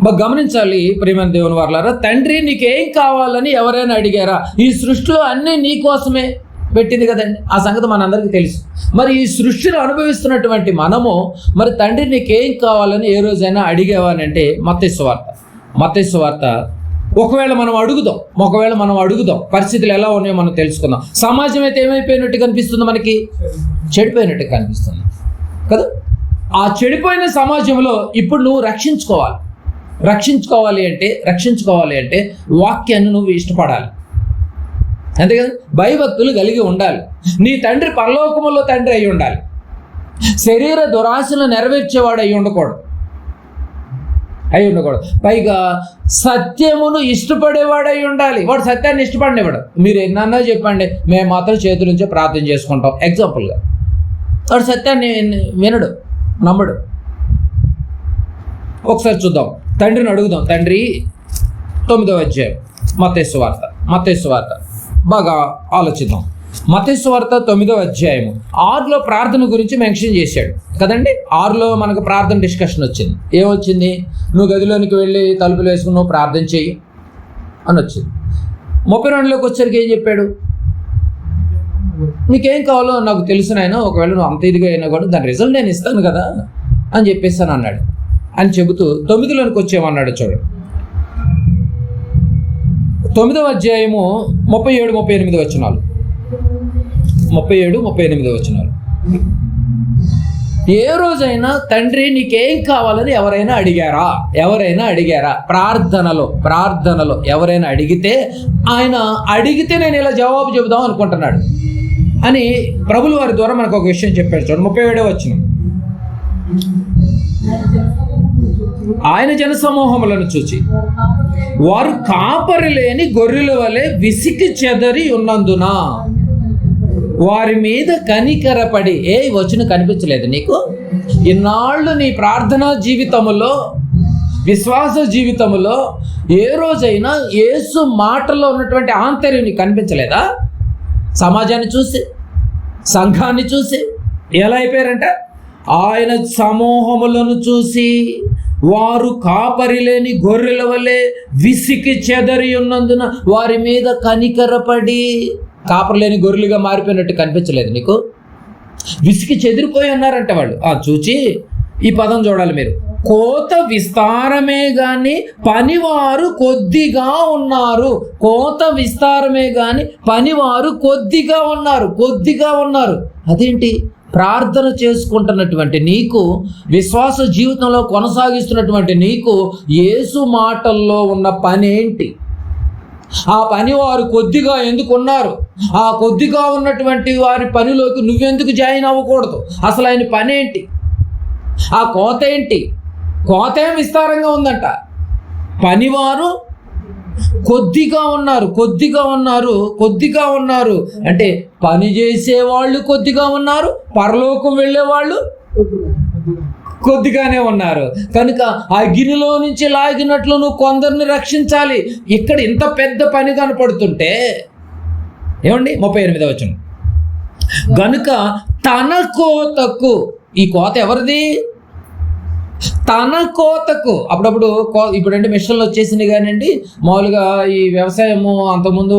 బాగా గమనించాలి ప్రియమైన దేవుని వారలారా. తండ్రి నీకేం కావాలని ఎవరైనా అడిగారా? ఈ సృష్టిలో అన్నీ నీ కోసమే పెట్టింది కదండి, ఆ సంగతి మనందరికీ తెలుసు. మరి ఈ సృష్టిని అనుభవిస్తున్నటువంటి మనము మరి తండ్రి నీకేం కావాలని ఏ రోజైనా అడిగేవానంటే మత్తయి సువార్త ఒకవేళ మనం అడుగుదాం పరిస్థితులు ఎలా ఉన్నాయో మనం తెలుసుకుందాం. సమాజం అయితే ఏమైపోయినట్టు కనిపిస్తుంది, మనకి చెడిపోయినట్టు కనిపిస్తుంది కదా. ఆ చెడిపోయిన సమాజంలో ఇప్పుడు నువ్వు రక్షించుకోవాలి అంటే వాక్యాన్ని నువ్వు ఇష్టపడాలి, అంతే కదా. భయభక్తులు కలిగి ఉండాలి. నీ తండ్రి పరలోకములో తండ్రి అయి ఉండాలి. శరీర దురాశను నెరవేర్చేవాడు అయి ఉండకూడదు. పైగా సత్యమును ఇష్టపడేవాడు అయి ఉండాలి. వాడు సత్యాన్ని ఇష్టపడినవాడు. మీరు ఎన్నన్నా చెప్పండి, మేము మాత్రం చేతుల నుంచే ప్రార్థన చేసుకుంటాం ఎగ్జాంపుల్గా. వాడు సత్యాన్ని వినడు, నమ్మడు. ఒకసారి చూద్దాం, తండ్రిని అడుగుదాం. తండ్రి 9వ అధ్యాయం మత్తయి సువార్త బాగా ఆలోచిద్దాం. మత్తయి సువార్త 9వ అధ్యాయము 6లో ప్రార్థన గురించి మెన్షన్ చేశాడు కదండి. 6లో మనకు ప్రార్థన డిస్కషన్ వచ్చింది. ఏమొచ్చింది? నువ్వు గదిలోనికి వెళ్ళి తలుపులు వేసుకుని నువ్వు ప్రార్థన చెయ్యి అని వచ్చింది. 32లోకి వచ్చేసరికి ఏం చెప్పాడు? నీకేం కావాలో నాకు తెలుసు నాయన, ఒకవేళ నువ్వు అంత ఇదిగా అయినా కూడా దాని రిజల్ట్ నేను ఇస్తాను కదా అని చెప్పేస్తాను అన్నాడు. అని చెబుతూ 9లోనికి వచ్చేమన్నాడు చూడండి. 9వ అధ్యాయము 37-38 వచనాలు. 37-38 వచనాలు. ఏ రోజైనా తండ్రి నీకేం కావాలని ఎవరైనా అడిగారా? ప్రార్థనలో ఎవరైనా అడిగితే నేను ఇలా జవాబు చెబుదాం అనుకుంటున్నాడు అని ప్రభుల వారి ద్వారా మనకు ఒక విషయం చెప్పాడు చూడండి. 37వ వచనం. ఆయన జనసమూహములను చూచి వారు కాపరి లేని గొర్రెల వలె విసికి చెదరి ఉన్నందున వారి మీద కనికరపడి. వచ్చిన కనిపించలేదు నీకు? ఇన్నాళ్ళు నీ ప్రార్థనా జీవితములో, విశ్వాస జీవితములో ఏ రోజైనా యేసు మాటల్లో ఉన్నటువంటి ఆంతర్యం నీకు కనిపించలేదా? సమాజాన్ని చూసి, సంఘాన్ని చూసి ఎలా అయిపోయారంట? ఆయన సమూహములను చూసి వారు కాపరి లేని గొర్రెల వలె విసికి చెదరి ఉన్నందున వారి మీద కనికరపడి. కాపరి లేని గొర్రెలుగా మారిపోయినట్టు కనిపించలేదు నీకు? విసికి చెదిరిపోయి ఉన్నారంట వాళ్ళు. చూచి ఈ పదం చూడాలి మీరు. కోత విస్తారమే గాని పనివారు కొద్దిగా ఉన్నారు. కోత విస్తారమే గాని పనివారు కొద్దిగా ఉన్నారు. అదేంటి? ప్రార్థన చేసుకుంటున్నటువంటి నీకు, విశ్వాస జీవితంలో కొనసాగిస్తున్నటువంటి నీకు యేసు మాటల్లో ఉన్న పని ఏంటి? ఆ పని వారు కొద్దిగా ఎందుకు ఉన్నారు? ఆ కొద్దిగా ఉన్నటువంటి వారి పనిలోకి నువ్వెందుకు జాయిన్ అవ్వకూడదు? అసలు ఆయన పని ఏంటి? ఆ కోత ఏంటి? కోతే విస్తారంగా ఉందంట. పనివారు కొద్దిగా ఉన్నారు అంటే పని చేసేవాళ్ళు కొద్దిగా ఉన్నారు, పరలోకం వెళ్ళేవాళ్ళు కొద్దిగానే ఉన్నారు. కనుక అగ్నిలో నుంచి లాగినట్లు నువ్వు కొందరిని రక్షించాలి. ఇక్కడ ఇంత పెద్ద పని కనపడుతుంటే ఏమండి? 38వ వచనం. గనుక తన కోతకు, ఈ కోత ఎవరిది? తన కోతకు. అప్పుడప్పుడు ఇప్పుడంటే మిషన్లు వచ్చేసినాయి కానివ్వండి, మామూలుగా ఈ వ్యవసాయము అంతకుముందు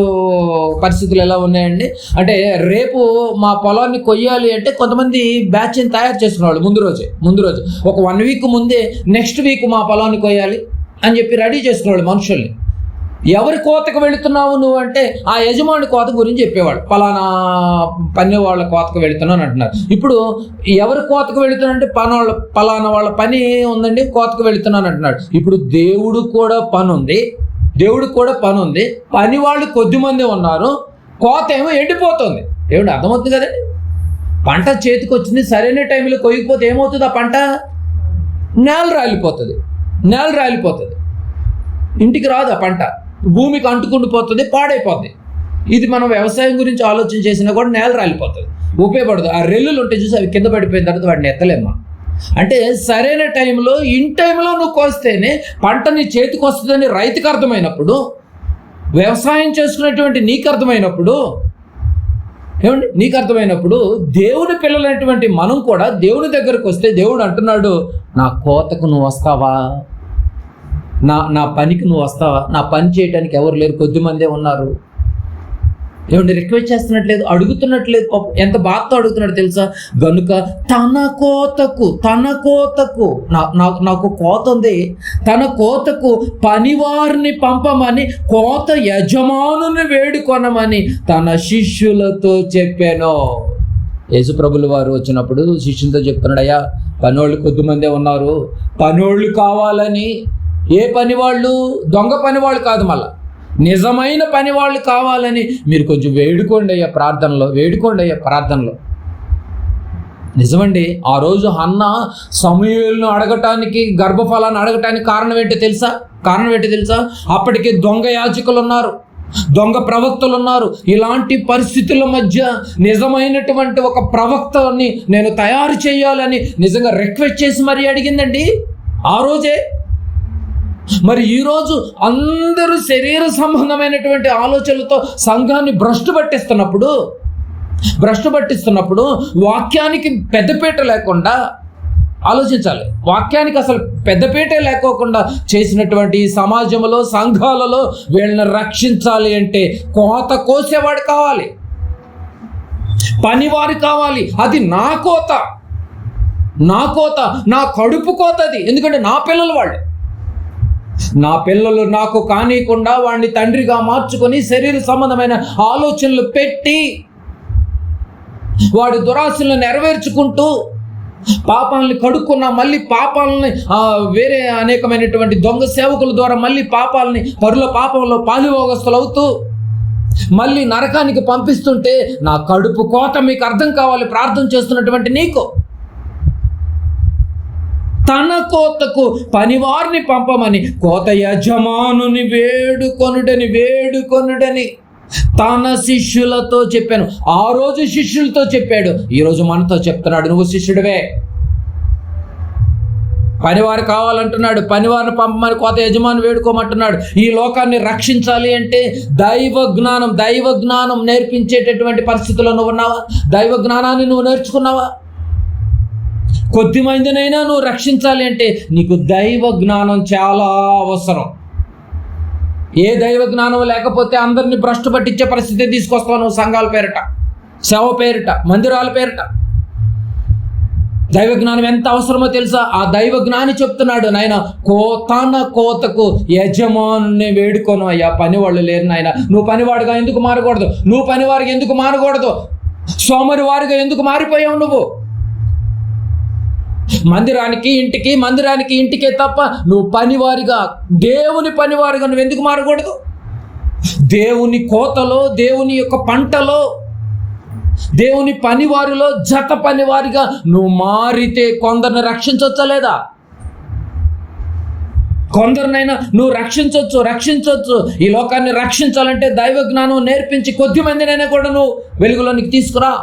పరిస్థితులు ఎలా ఉన్నాయండి అంటే, రేపు మా పొలాన్ని కొయ్యాలి అంటే కొంతమంది బ్యాచ్ని తయారు చేసుకునేవాళ్ళు ముందు రోజు ఒక 1 వీక్ ముందే నెక్స్ట్ వీక్ మా పొలాన్ని కొయ్యాలి అని చెప్పి రెడీ చేసుకునేవాళ్ళు మనుషుల్ని. ఎవరి కోతకు వెళుతున్నావు నువ్వు అంటే ఆ యజమాని కోత గురించి చెప్పేవాడు. పలానా పని వాళ్ళ కోతకు వెళుతున్నాను అంటున్నారు. ఇప్పుడు ఎవరి కోతకు వెళుతున్నానంటే పలానా వాళ్ళ పని ఉందండి, కోతకు వెళుతున్నాను అంటున్నాడు. ఇప్పుడు దేవుడికి కూడా పని ఉంది. పని వాళ్ళు కొద్దిమంది ఉన్నారు, కోత ఏమో ఎండిపోతుంది. ఏమిటి అర్థమవుతుంది కదండి? పంట చేతికి వచ్చింది, సరైన టైంలో కొయ్యకపోతే ఏమవుతుంది? ఆ పంట నేల రాలిపోతుంది, ఇంటికి రాదు. ఆ పంట భూమికి అంటుకుంటూ పోతుంది, పాడైపోతుంది. ఇది మనం వ్యవసాయం గురించి ఆలోచన చేసినా కూడా నేల రాలిపోతుంది, ఉపయోగపడదు. ఆ రెల్లులు ఉంటాయి చూసి, అవి కింద పడిపోయిన తర్వాత వాటిని ఎత్తలేమ్మా. అంటే సరైన టైంలో, ఇన్ టైంలో నువ్వు కోస్తేనే పంట నీ చేతికి వస్తుందని రైతుకు అర్థమైనప్పుడు, వ్యవసాయం చేసుకునేటువంటి నీకు అర్థమైనప్పుడు, దేవుని పిల్లలైనటువంటి మనం కూడా దేవుని దగ్గరకు వస్తే దేవుడు అంటున్నాడు, నా కోతకు నువ్వు వస్తావా? నా పనికి నువ్వు వస్తావా? నా పని చేయడానికి ఎవరు లేరు, కొద్దిమందే ఉన్నారు. ఏమంటే రిక్వెస్ట్ చేస్తున్నట్లేదు, అడుగుతున్నట్లేదు. ఎంత బాధతో అడుగుతున్నాడు తెలుసా? గనుక తన కోతకు నాకు కోత ఉంది, తన కోతకు పనివారిని పంపమని కోత యజమానుని వేడుకొనమని తన శిష్యులతో చెప్పాను. యేసుప్రభుల వారు వచ్చినప్పుడు శిష్యులతో చెప్తున్నాడు, అయ్యా పనోళ్ళు కొద్దిమందే ఉన్నారు, పనోళ్ళు కావాలని. ఏ పనివాళ్ళు? దొంగ పనివాళ్ళు కాదు, మళ్ళా నిజమైన పని వాళ్ళు కావాలని మీరు కొంచెం వేడుకోండి అయ్యా ప్రార్థనలో. నిజమండి. ఆ రోజు హన్న సమూయేలును అడగటానికి, గర్భఫలాన్ని అడగటానికి కారణం ఏంటో తెలుసా? అప్పటికే దొంగ యాజకులు ఉన్నారు, దొంగ ప్రవక్తలు ఉన్నారు. ఇలాంటి పరిస్థితుల మధ్య నిజమైనటువంటి ఒక ప్రవక్తని నేను తయారు చేయాలని నిజంగా రిక్వెస్ట్ చేసి మరీ అడిగిందండి ఆ రోజే. మరి ఈరోజు అందరూ శరీర సంబంధమైనటువంటి ఆలోచనలతో సంఘాన్ని భ్రష్టు పట్టిస్తున్నప్పుడు వాక్యానికి పెద్దపీట లేకుండా ఆలోచించాలి. వాక్యానికి అసలు పెద్దపీటే లేకోకుండా చేసినటువంటి ఈ సమాజంలో, సంఘాలలో వీళ్ళని రక్షించాలి అంటే కోత కోసేవాడు కావాలి, పనివారు కావాలి. అది నా కోత, నా కడుపు కోతది. ఎందుకంటే నా పిల్లలు వాళ్ళు, నా పిల్లలు నాకు కానీయకుండా వాడిని తండ్రిగా మార్చుకొని శరీర సంబంధమైన ఆలోచనలు పెట్టి వాడి దురాశలను నెరవేర్చుకుంటూ పాపాలని కడుక్కున్న మళ్ళీ పాపాలని వేరే అనేకమైనటువంటి దొంగ సేవకుల ద్వారా మళ్ళీ పాపాలని పరుల పాపంలో పాలుభోగస్తులు అవుతూ మళ్ళీ నరకానికి పంపిస్తుంటే నా కడుపు కోత మీకు అర్థం కావాలి. ప్రార్థన చేస్తున్నటువంటి నీకు తన కోతకు పనివారిని పంపమని కోత యజమానుని వేడుకొనుడని తన శిష్యులతో చెప్పాను. ఆ రోజు శిష్యులతో చెప్పాడు, ఈరోజు మనతో చెప్తున్నాడు. నువ్వు శిష్యుడివే, పనివారు కావాలంటున్నాడు, పనివారిని పంపమని కోత యజమాని వేడుకోమంటున్నాడు. ఈ లోకాన్ని రక్షించాలి అంటే దైవ జ్ఞానం నేర్పించేటటువంటి పరిస్థితుల్లో నువ్వు ఉన్నావా? దైవ జ్ఞానాన్ని నువ్వు నేర్చుకున్నావా? కొద్ది మందినైనా నువ్వు రక్షించాలి అంటే నీకు దైవ జ్ఞానం చాలా అవసరం. ఏ దైవ జ్ఞానం లేకపోతే అందరినీ భ్రష్టు పట్టించే పరిస్థితి తీసుకొస్తావు నువ్వు. సంఘాల పేరిట, సేవ పేరిట, మందిరాల పేరిట దైవ జ్ఞానం ఎంత అవసరమో తెలుసా? ఆ దైవ జ్ఞాని చెప్తున్నాడు, నాయన తన కోతకు యజమానుని వేడుకోను అయ్యా. పనివాళ్ళు లేరు నాయన. నువ్వు పనివాడుగా ఎందుకు మారకూడదు? నువ్వు పనివారికి ఎందుకు మారకూడదు? సోమరి వారిగా ఎందుకు మారిపోయావు నువ్వు? మందిరానికి ఇంటికే తప్ప నువ్వు పనివారిగా, దేవుని పనివారిగా నువ్వు ఎందుకు మారకూడదు? దేవుని కోతలో, దేవుని యొక్క పంటలో, దేవుని పనివారిలో జత పనివారిగా నువ్వు మారితే కొందరిని రక్షించవచ్చా లేదా? కొందరినైనా నువ్వు రక్షించవచ్చు. ఈ లోకాన్ని రక్షించాలంటే దైవ జ్ఞానం నేర్పించి కొద్ది మందినైనా కూడా నువ్వు వెలుగులోనికి తీసుకురా.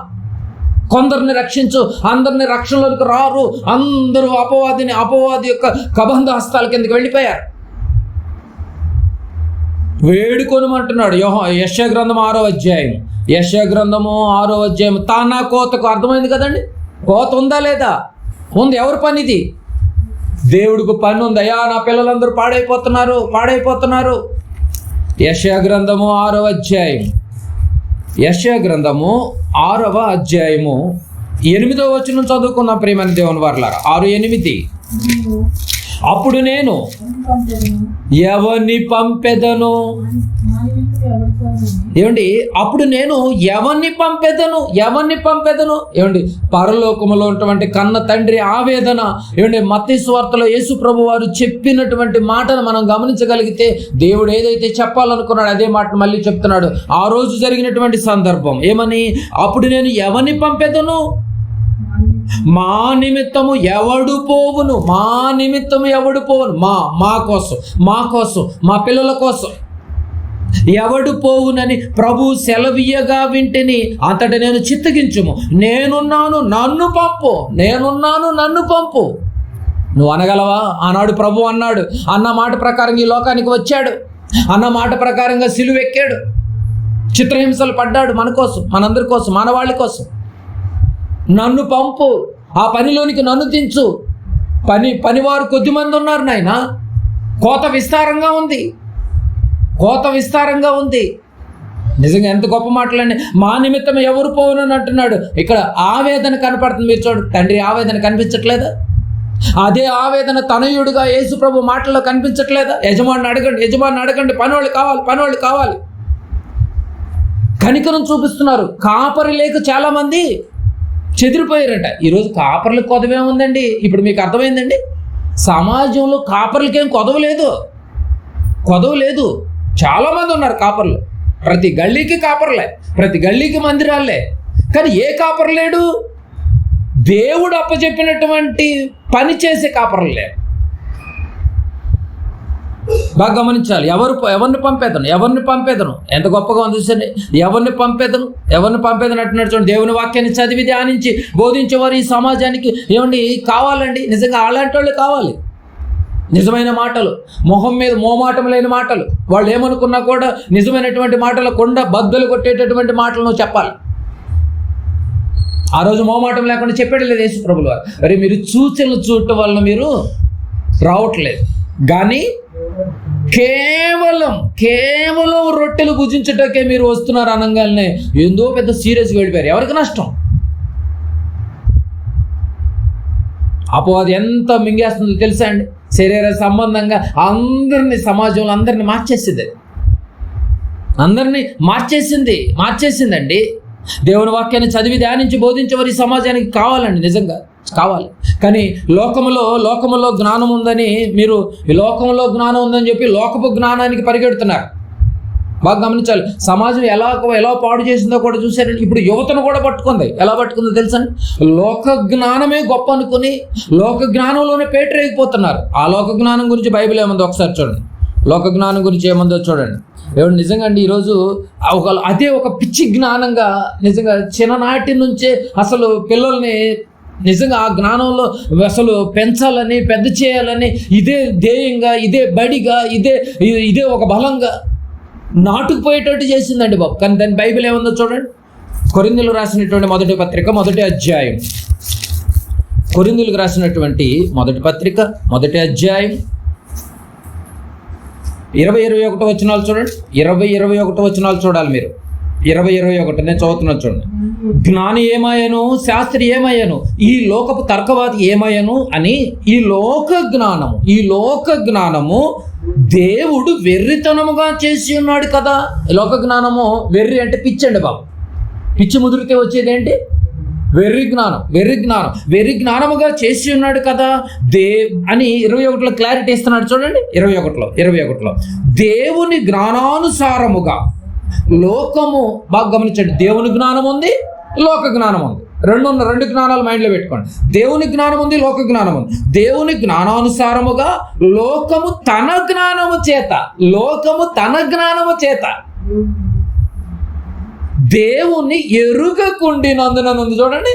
కొందరిని రక్షించు. అందరిని రక్షణలోకి రారు. అందరూ అపవాది యొక్క కబంధ హస్తాల కిందకి వెళ్ళిపోయారు. వేడుకొనమంటున్నాడు. యెషయా గ్రంథం 6వ అధ్యాయం. తన కోతకు అర్థమైంది కదండి. కోత ఉందా లేదా? ఉంది. ఎవరి పని ఇది? దేవుడికి పని ఉంది. అయ్యా నా పిల్లలందరూ పాడైపోతున్నారు. యెషయా గ్రంథము 6వ అధ్యాయం. యెషయా గ్రంథము 6వ అధ్యాయము 8వ వచనం చదువుకున్నాం ప్రియమైన దేవుని వారలారా. 6:8. అప్పుడు నేను ఎవరిని పంపెదను? ఏమండి, అప్పుడు నేను ఎవరిని పంపెదను? ఏమండి, పరలోకములో ఉన్నటువంటి కన్న తండ్రి ఆవేదన. ఏమండి, మత్తయి సువార్తలో యేసు ప్రభు వారు చెప్పినటువంటి మాటను మనం గమనించగలిగితే దేవుడు ఏదైతే చెప్పాలనుకున్నాడు అదే మాట మళ్ళీ చెప్తున్నాడు. ఆ రోజు జరిగినటువంటి సందర్భం ఏమని? అప్పుడు నేను ఎవరిని పంపెదను? మా నిమిత్తము ఎవడు పోవును? మా కోసం మా పిల్లల కోసం ఎవడు పోవునని ప్రభు సెలవీయగా వింటిని. అంతట నేను చిత్తగించుము, నేనున్నాను నన్ను పంపు. నువ్వు అనగలవా? ఆనాడు ప్రభు అన్నాడు. అన్న మాట ప్రకారం ఈ లోకానికి వచ్చాడు. అన్న మాట ప్రకారంగా సిలువెక్కాడు. చిత్రహింసలు పడ్డాడు మన కోసం, మనందరి కోసం, మన వాళ్ళ కోసం. నన్ను పంపు, ఆ పనిలోనికి నన్ను దించు. పనివారు కొద్దిమంది ఉన్నారు నాయన. కోత విస్తారంగా ఉంది, కోత విస్తారంగా ఉంది. నిజంగా ఎంత గొప్ప మాటలండి. మా నిమిత్తం ఎవరు పోవునని అంటున్నాడు. ఇక్కడ ఆవేదన కనపడుతుంది. మీరు చూడండి, తండ్రి ఆవేదన కనిపించట్లేదా? అదే ఆవేదన తనయుడుగా యేసు ప్రభు మాటల్లో కనిపించట్లేదా? యజమాని అడగండి, పనోళ్ళు కావాలి. కనికరం చూపిస్తున్నారు. కాపరి లేక చాలా మంది చెదిరిపోయారట. ఈరోజు కాపర్లకు కొదవేముందండి? ఇప్పుడు మీకు అర్థమైందండి. సమాజంలో కాపర్లకేం కొదవ లేదు. చాలా మంది ఉన్నారు కాపర్లు. ప్రతి గల్లీకి కాపర్లే, ప్రతి గల్లీకి మందిరాలే. కానీ ఏ కాపర్ లేడు? దేవుడు అప్పచెప్పినటువంటి పని చేసే కాపర్లే. బాగా గమనించాలి. ఎవరిని పంపేదను ఎంత గొప్పగా ఉంది చూసండి. ఎవరిని పంపేదను అంటున్నాడు చూడండి. దేవుని వాక్యాన్ని చదివి ధ్యానించి బోధించేవారు ఈ సమాజానికి ఏమండి కావాలండి. నిజంగా అలాంటి వాళ్ళు కావాలి. నిజమైన మాటలు, మొహం మీద మోమాటం లేని మాటలు, వాళ్ళు ఏమనుకున్నా కూడా నిజమైనటువంటి మాటలు, కొండ బద్దలు కొట్టేటటువంటి మాటలు నువ్వు చెప్పాలి. ఆ రోజు మోమాటం లేకుండా చెప్పాడు లేదు యేసు ప్రభువు వారు. అరే మీరు సూచనలు చూడటం వలన మీరు రావట్లేదు, కానీ కేవలం రొట్టెలు భుజించటకే మీరు వస్తున్నారు అనగానే ఏందో పెద్ద సీరియస్గా వెళ్ళిపోయారు. ఎవరికి నష్టం? అపవాది ఎంత మింగేస్తుందో తెలుసా అండి? శరీర సంబంధంగా సమాజంలో అందరినీ మార్చేసిందండి. దేవుని వాక్యాన్ని చదివి ధ్యానించి బోధించేవారు ఈ సమాజానికి కావాలండి, నిజంగా కావాలి. కానీ లోకములో జ్ఞానం ఉందని మీరు లోకంలో జ్ఞానం ఉందని చెప్పి లోకపు జ్ఞానానికి పరిగెడుతున్నారు. బాగా గమనించాలి. సమాజం ఎలా పాడు చేసిందో కూడా చూసారండి. ఇప్పుడు యువతను కూడా పట్టుకుంది. ఎలా పట్టుకుందో తెలుసా? లోక జ్ఞానమే గొప్ప అనుకుని లోక జ్ఞానంలోనే పేటరేగిపోతున్నారు. ఆ లోక జ్ఞానం గురించి బైబిల్ ఏముందో ఒకసారి చూడండి. లోక జ్ఞానం గురించి ఏముందో చూడండి. ఏమంటే నిజంగా అండి ఈరోజు అదే ఒక పిచ్చి జ్ఞానంగా నిజంగా చిన్ననాటి నుంచే అసలు పిల్లల్ని నిజంగా ఆ జ్ఞానంలో అసలు పెంచాలని, పెద్ద చేయాలని, ఇదే ధ్యేయంగా, ఇదే బడిగా, ఇదే ఒక బలంగా నాటుకుపోయేటట్టు చేసిందండి బాబు. కానీ దాని బైబిల్ ఏముందో చూడండి. కొరింథీయులకు రాసినటువంటి మొదటి పత్రిక 1వ అధ్యాయం. కొరింథీయులకు రాసినటువంటి మొదటి పత్రిక 1వ అధ్యాయం 20-21 వచనాలు చూడండి. 20-21 వచనాలు చూడాలి మీరు. 20-21 నేను చదువుతున్నాను చూడండి. జ్ఞాని ఏమయ్యను, శాస్త్రి ఏమయ్యను, ఈ లోకపు తర్కవాది ఏమయ్యను అని ఈ లోక జ్ఞానము దేవుడు వెర్రితనముగా చేసి ఉన్నాడు కదా. లోక జ్ఞానము వెర్రి అంటే పిచ్చండి బాబు. పిచ్చి ముదిరితే వచ్చేది ఏంటి? వెర్రి జ్ఞానముగా చేసి ఉన్నాడు కదా అని 21లో క్లారిటీ ఇస్తున్నాడు చూడండి. 21లో దేవుని జ్ఞానానుసారముగా లోకము, బాగా గమనించండి, దేవుని జ్ఞానం ఉంది, లోక జ్ఞానం ఉంది. రెండు జ్ఞానాలు మైండ్లో పెట్టుకోండి. దేవుని జ్ఞానం ఉంది, లోక జ్ఞానం ఉంది. దేవుని జ్ఞానానుసారముగా లోకము తన జ్ఞానము చేత దేవుని ఎరుగకుండినందునందు చూడండి.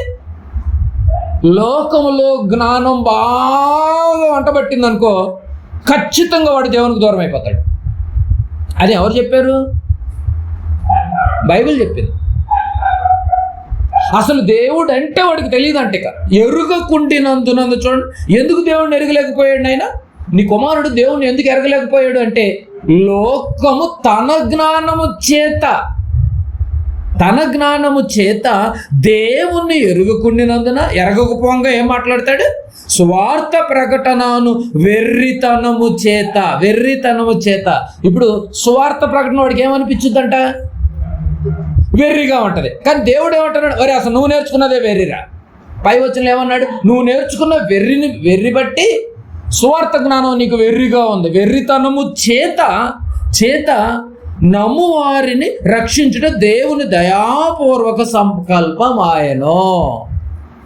లోకములో జ్ఞానం బాగా వంటబట్టింది అనుకో, ఖచ్చితంగా వాడు దేవునికి దూరం అయిపోతాడు. అది ఎవరు చెప్పారు? బైబిల్ చెప్పింది. అసలు దేవుడు అంటే వాడికి తెలియదు అంటే ఎరుగకుండినందునందు చూడండి. ఎందుకు దేవుడిని ఎరగలేకపోయాడు ఆయన? నీ కుమారుడు దేవుణ్ణి ఎందుకు ఎరగలేకపోయాడు అంటే లోకము తన జ్ఞానము చేత దేవుణ్ణి ఎరగకపోగా ఏం మాట్లాడతాడు? స్వార్థ ప్రకటనను వెర్రితనము చేత. ఇప్పుడు స్వార్థ ప్రకటన వాడికి ఏమనిపించుద్దంట? వెర్రిగా ఉంటది. కానీ దేవుడు ఏమంటున్నాడు? అరే అసలు నువ్వు నేర్చుకున్నదే వెర్రిరా. పై వచనంలో ఏమన్నాడు? నువ్వు నేర్చుకున్న వెర్రి బట్టి స్వార్థ జ్ఞానం నీకు వెర్రిగా ఉంది. వెర్రితనము చేత నమ్ము వారిని రక్షించుట దేవుని దయాపూర్వక సంకల్పం ఆయనో.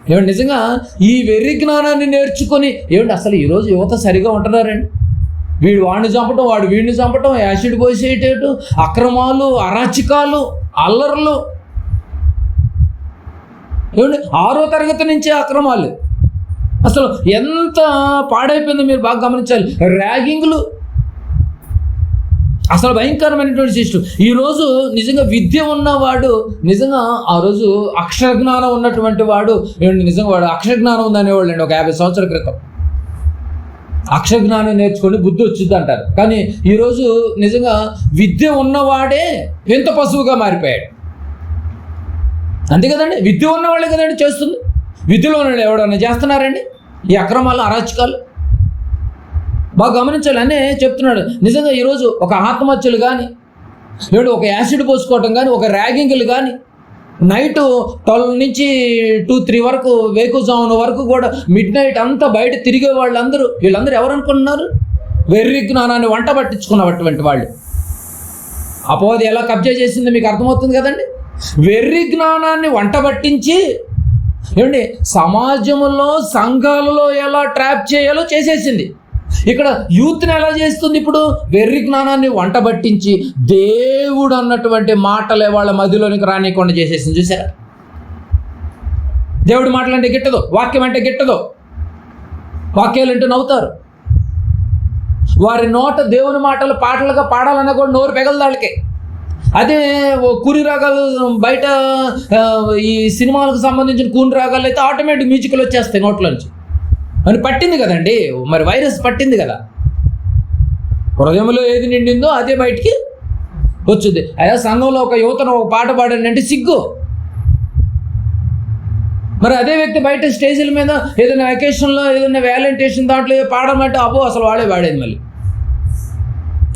ఏమండి నిజంగా ఈ వెర్రి జ్ఞానాన్ని నేర్చుకొని అసలు ఈరోజు యువత సరిగా ఉంటున్నారండి? వీడు వాడిని చంపటం, వాడు వీడిని చంపటం, యాసిడ్ పోసేటట్టు, అక్రమాలు, అరాచకాలు, అల్లర్లు. 6వ తరగతి నుంచే అక్రమాలు. అసలు ఎంత పాడైపోయిందో మీరు బాగా గమనించాలి. ర్యాగింగ్లు, అసలు భయంకరమైనటువంటి సిస్టమ్. ఈరోజు నిజంగా విద్య ఉన్నవాడు, నిజంగా ఆ రోజు అక్షర జ్ఞానం ఉన్నటువంటి వాడు నిజంగా వాడు అక్షర జ్ఞానం ఉందనేవాళ్ళు అండి ఒక 50 సంవత్సరాల క్రితం. అక్షర జ్ఞానం నేర్చుకొని బుద్ధి వచ్చింది అంటారు. కానీ ఈరోజు నిజంగా విద్య ఉన్నవాడే ఎంత పశువుగా మారిపోయాడు. అంతే కదండి, విద్య ఉన్నవాళ్ళే కదండి చేస్తుంది. విద్యలో ఉన్న ఎవడన్నా చేస్తున్నారండి ఈ అక్రమాలు, అరాచకాలు? బాగా గమనించాలి అనే చెప్తున్నాడు. నిజంగా ఈరోజు ఒక ఆత్మహత్యలు కానీ, లేడు ఒక యాసిడ్ పోసుకోవటం కానీ, ఒక ర్యాగింగ్లు కానీ, నైట్ 12 నుంచి 2-3 వరకు, వేకుజామున వరకు కూడా మిడ్ నైట్ అంతా బయట తిరిగే వీళ్ళందరూ ఎవరు అనుకుంటున్నారు? వెర్రి జ్ఞానాన్ని వంట పట్టించుకున్నటువంటి వాళ్ళు. అపవాది ఎలా కబ్జా చేసిందో మీకు అర్థమవుతుంది కదండి. వెర్రి జ్ఞానాన్ని వంట పట్టించి ఏమండి సమాజంలో, సంఘాలలో ఎలా ట్రాప్ చేయాలో చేసేసింది. ఇక్కడ యూత్ని ఎలా చేస్తుంది? ఇప్పుడు వెర్రి జ్ఞానాన్ని వంట పట్టించి దేవుడు అన్నటువంటి మాటలే వాళ్ళ మధ్యలోనికి రానికుండా చేసేసింది. చూసారా? దేవుడి మాటలు అంటే గిట్టదు, వాక్యం అంటే గిట్టదు, వాక్యాలు అంటే నవ్వుతారు. వారి నోట దేవుని మాటలు పాటలుగా పాడాలన్నా కూడా నోరు పెగలదాళ్ళకే. అదే కూని రాగాలు, బయట ఈ సినిమాలకు సంబంధించిన కూని రాగాలు అయితే ఆటోమేటిక్ మ్యూజిక్లు వచ్చేస్తాయి నోట్లోంచి. అని పట్టింది కదండి, మరి వైరస్ పట్టింది కదా. హృదయంలో ఏది నిండిందో అదే బయటికి వచ్చింది. అయ్యా సంఘంలో ఒక యువతను ఒక పాట పాడానంటే సిగ్గు. మరి అదే వ్యక్తి బయట స్టేజీల మీద ఏదైనా వెకేషన్లో, ఏదైనా వ్యాలంటేషన్ దాంట్లో పాడమంటే అబ్బో అసలు వాడే పాడేది. మళ్ళీ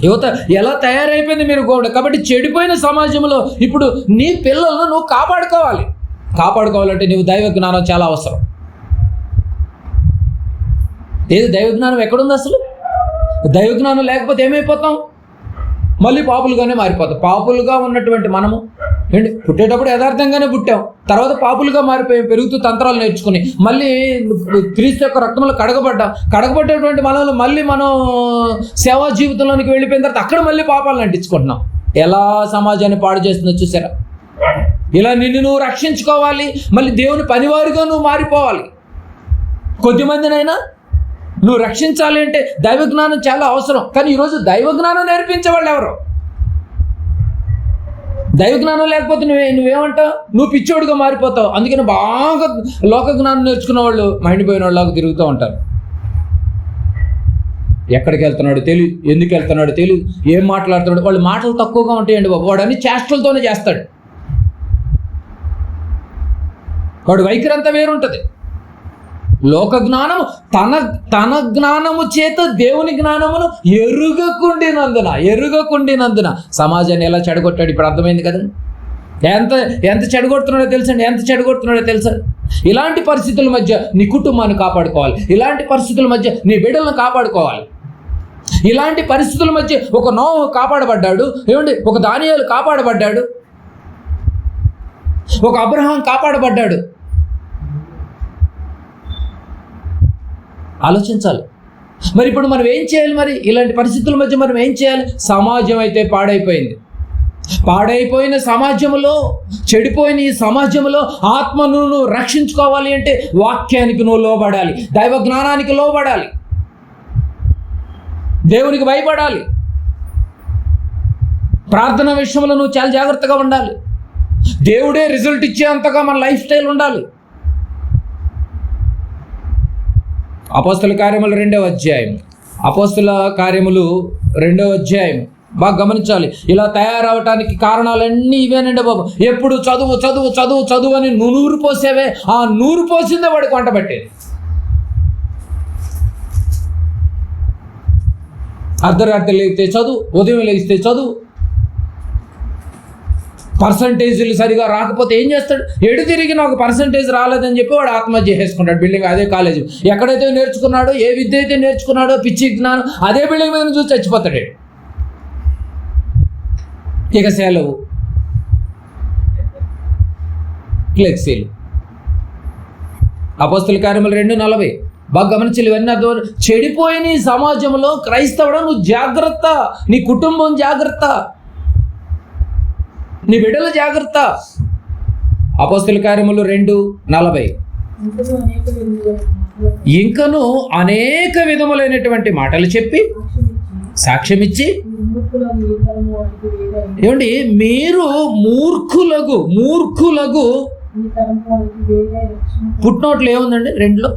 యువత ఎలా తయారైపోయింది మీరు కూడా. కాబట్టి చెడిపోయిన సమాజంలో ఇప్పుడు నీ పిల్లలను నువ్వు కాపాడుకోవాలంటే నువ్వు దైవ జ్ఞానం చాలా అవసరం. ఏది దైవ జ్ఞానం ఎక్కడుంది అసలు? దైవ జ్ఞానం లేకపోతే ఏమైపోతాం? మళ్ళీ పాపులుగానే మారిపోతాం. పాపులుగా ఉన్నటువంటి మనము ఏంటి పుట్టేటప్పుడు యథార్థంగానే పుట్టాం, తర్వాత పాపులుగా మారిపోయాం, పెరుగుతూ తంత్రాలు నేర్చుకుని. మళ్ళీ క్రీస్తు యొక్క రక్తంలో కడగబడ్డటువంటి మనల్ని మళ్ళీ మనం సేవా జీవితంలోనికి వెళ్ళిపోయిన తర్వాత అక్కడ మళ్ళీ పాపాలను అంటించుకుంటున్నాం. ఎలా సమాజాన్ని పాడు చేస్తుందో చూసారా? ఇలా నిన్ను నువ్వు రక్షించుకోవాలి, మళ్ళీ దేవుని పనివారిగా నువ్వు మారిపోవాలి. కొద్దిమందినైనా నువ్వు రక్షించాలి అంటే దైవ జ్ఞానం చాలా అవసరం. కానీ ఈరోజు దైవ జ్ఞానం నేర్పించే వాళ్ళు ఎవరు? దైవ జ్ఞానం లేకపోతే నువ్వేమంటావు? నువ్వు పిచ్చోడుగా మారిపోతావు. అందుకని బాగా లోక జ్ఞానం నేర్చుకున్న వాళ్ళు మైండిపోయిన వాళ్ళకి తిరుగుతూ ఉంటారు. ఎక్కడికి వెళ్తున్నాడు తెలియదు, ఎందుకు వెళ్తున్నాడు తెలియదు, ఏం మాట్లాడుతున్నాడు. వాళ్ళు మాటలు తక్కువగా ఉంటాయండి బాబు. వాడు అన్ని చేష్టలతోనే చేస్తాడు. వాడు వైఖరి అంతా వేరుంటుంది. లోక జ్ఞానము తన జ్ఞానము చేత దేవుని జ్ఞానమును ఎరుగకుండినందున సమాజాన్ని ఎలా చెడగొట్టాడు. ఇప్పుడు అర్థమైంది కదండి. ఎంత చెడగొడుతున్నాడో తెలుసా? ఇలాంటి పరిస్థితుల మధ్య నీ కుటుంబాన్ని కాపాడుకోవాలి, ఇలాంటి పరిస్థితుల మధ్య నీ బిడ్డలను కాపాడుకోవాలి. ఇలాంటి పరిస్థితుల మధ్య ఒక నోహు కాపాడబడ్డాడు, ఏమండి ఒక దానియేలు కాపాడబడ్డాడు, ఒక అబ్రహాం కాపాడబడ్డాడు. ఆలోచించాలి. మరి ఇప్పుడు మనం ఏం చేయాలి? మరి ఇలాంటి పరిస్థితుల మధ్య మనం ఏం చేయాలి? సమాజం అయితే పాడైపోయిన సమాజంలో, చెడిపోయిన ఈ సమాజంలో ఆత్మను నువ్వు రక్షించుకోవాలి అంటే వాక్యానికి నువ్వు లోబడాలి, దైవ జ్ఞానానికి లోబడాలి, దేవునికి భయపడాలి. ప్రార్థన విషయంలో నువ్వు చాలా జాగ్రత్తగా ఉండాలి. దేవుడే రిజల్ట్ ఇచ్చేంతగా మన లైఫ్ స్టైల్ ఉండాలి. అపోస్తల కార్యములు 2వ అధ్యాయం, బాగా గమనించాలి. ఇలా తయారవటానికి కారణాలన్నీ ఇవేనండి బాబు. ఎప్పుడు చదువు అని నూరు పోసేవే, ఆ నూరు పోసిందే వాడికి వంట పట్టేది. అర్ధరాత్రి లేస్తే చదువు, ఉదయం లేస్తే చదువు. పర్సంటేజీలు సరిగా రాకపోతే ఏం చేస్తాడు? ఎడు తిరిగి నాకు పర్సంటేజ్ రాలేదని చెప్పి వాడు ఆత్మహత్య చేసుకుంటాడు. బిల్డింగ్ అదే కాలేజీ ఎక్కడైతే నేర్చుకున్నాడో, ఏ విద్య అయితే నేర్చుకున్నాడో, పిచ్చి జ్ఞానం అదే బిల్డింగ్ మీద చూసి చచ్చిపోతాడు. ఇక సెలవు, ఫ్లెక్సీలు. అపోస్తల కార్యములు 2:40 బాగా గమనించాలి. ఇవన్నీ అర్థం. చెడిపోయిన ఈ సమాజంలో క్రైస్తవుడు నువ్వు జాగ్రత్త, నీ కుటుంబం జాగ్రత్త, నీ బిడ్డలు జాగ్రత్త. అపోస్తల కార్యములు 2:40 ఇంకను అనేక విధములైనటువంటి మాటలు చెప్పి సాక్ష్యం ఇచ్చి, ఏమండి మీరు మూర్ఖులగు ఫుట్నోట్లో ఏముందండి 2లో?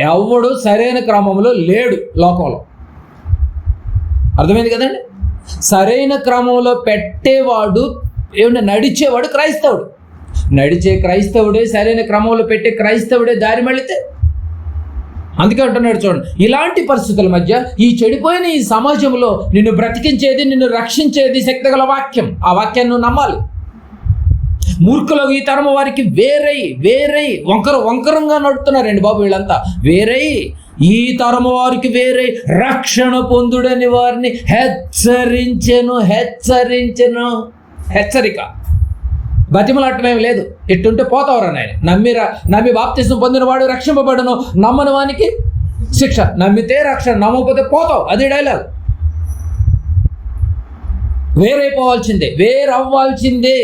ఎవడు సరైన క్రమంలో లేడు లోకంలో. అర్థమైంది కదండి? సరైన క్రమంలో పెట్టేవాడు ఏమన్నా నడిచేవాడు క్రైస్తవుడు. నడిచే క్రైస్తవుడే, సరైన క్రమంలో పెట్టే క్రైస్తవుడే దారి మళ్ళితే. అందుకే అంటున్నాడు చూడండి, ఇలాంటి పరిస్థితుల మధ్య ఈ చెడిపోయిన ఈ సమాజంలో నిన్ను బ్రతికించేది, నిన్ను రక్షించేది శక్తిగల వాక్యం. ఆ వాక్యాన్ని నువ్వు నమ్మాలి. మూర్ఖులకు ఈ తరం వారికి వేరై వంకరంగా నడుతున్నారండి బాబు వీళ్ళంతా. వేరై ఈ తరము వారికి వేరై రక్షణ పొందుడని వారిని హెచ్చరించెను. హెచ్చరిక, బతిమలాటమేమి లేదు. ఎట్టుంటే పోతావురా నాయన. నమ్మి బాప్తిసం పొందినవాడు రక్షింపబడును, నమ్మని వానికి శిక్ష. నమ్మితే రక్షణ, నమ్మకపోతే పోతావు. అది డైలాగ్. వేరైపోవాల్సిందే, వేరవ్వాల్సిందే.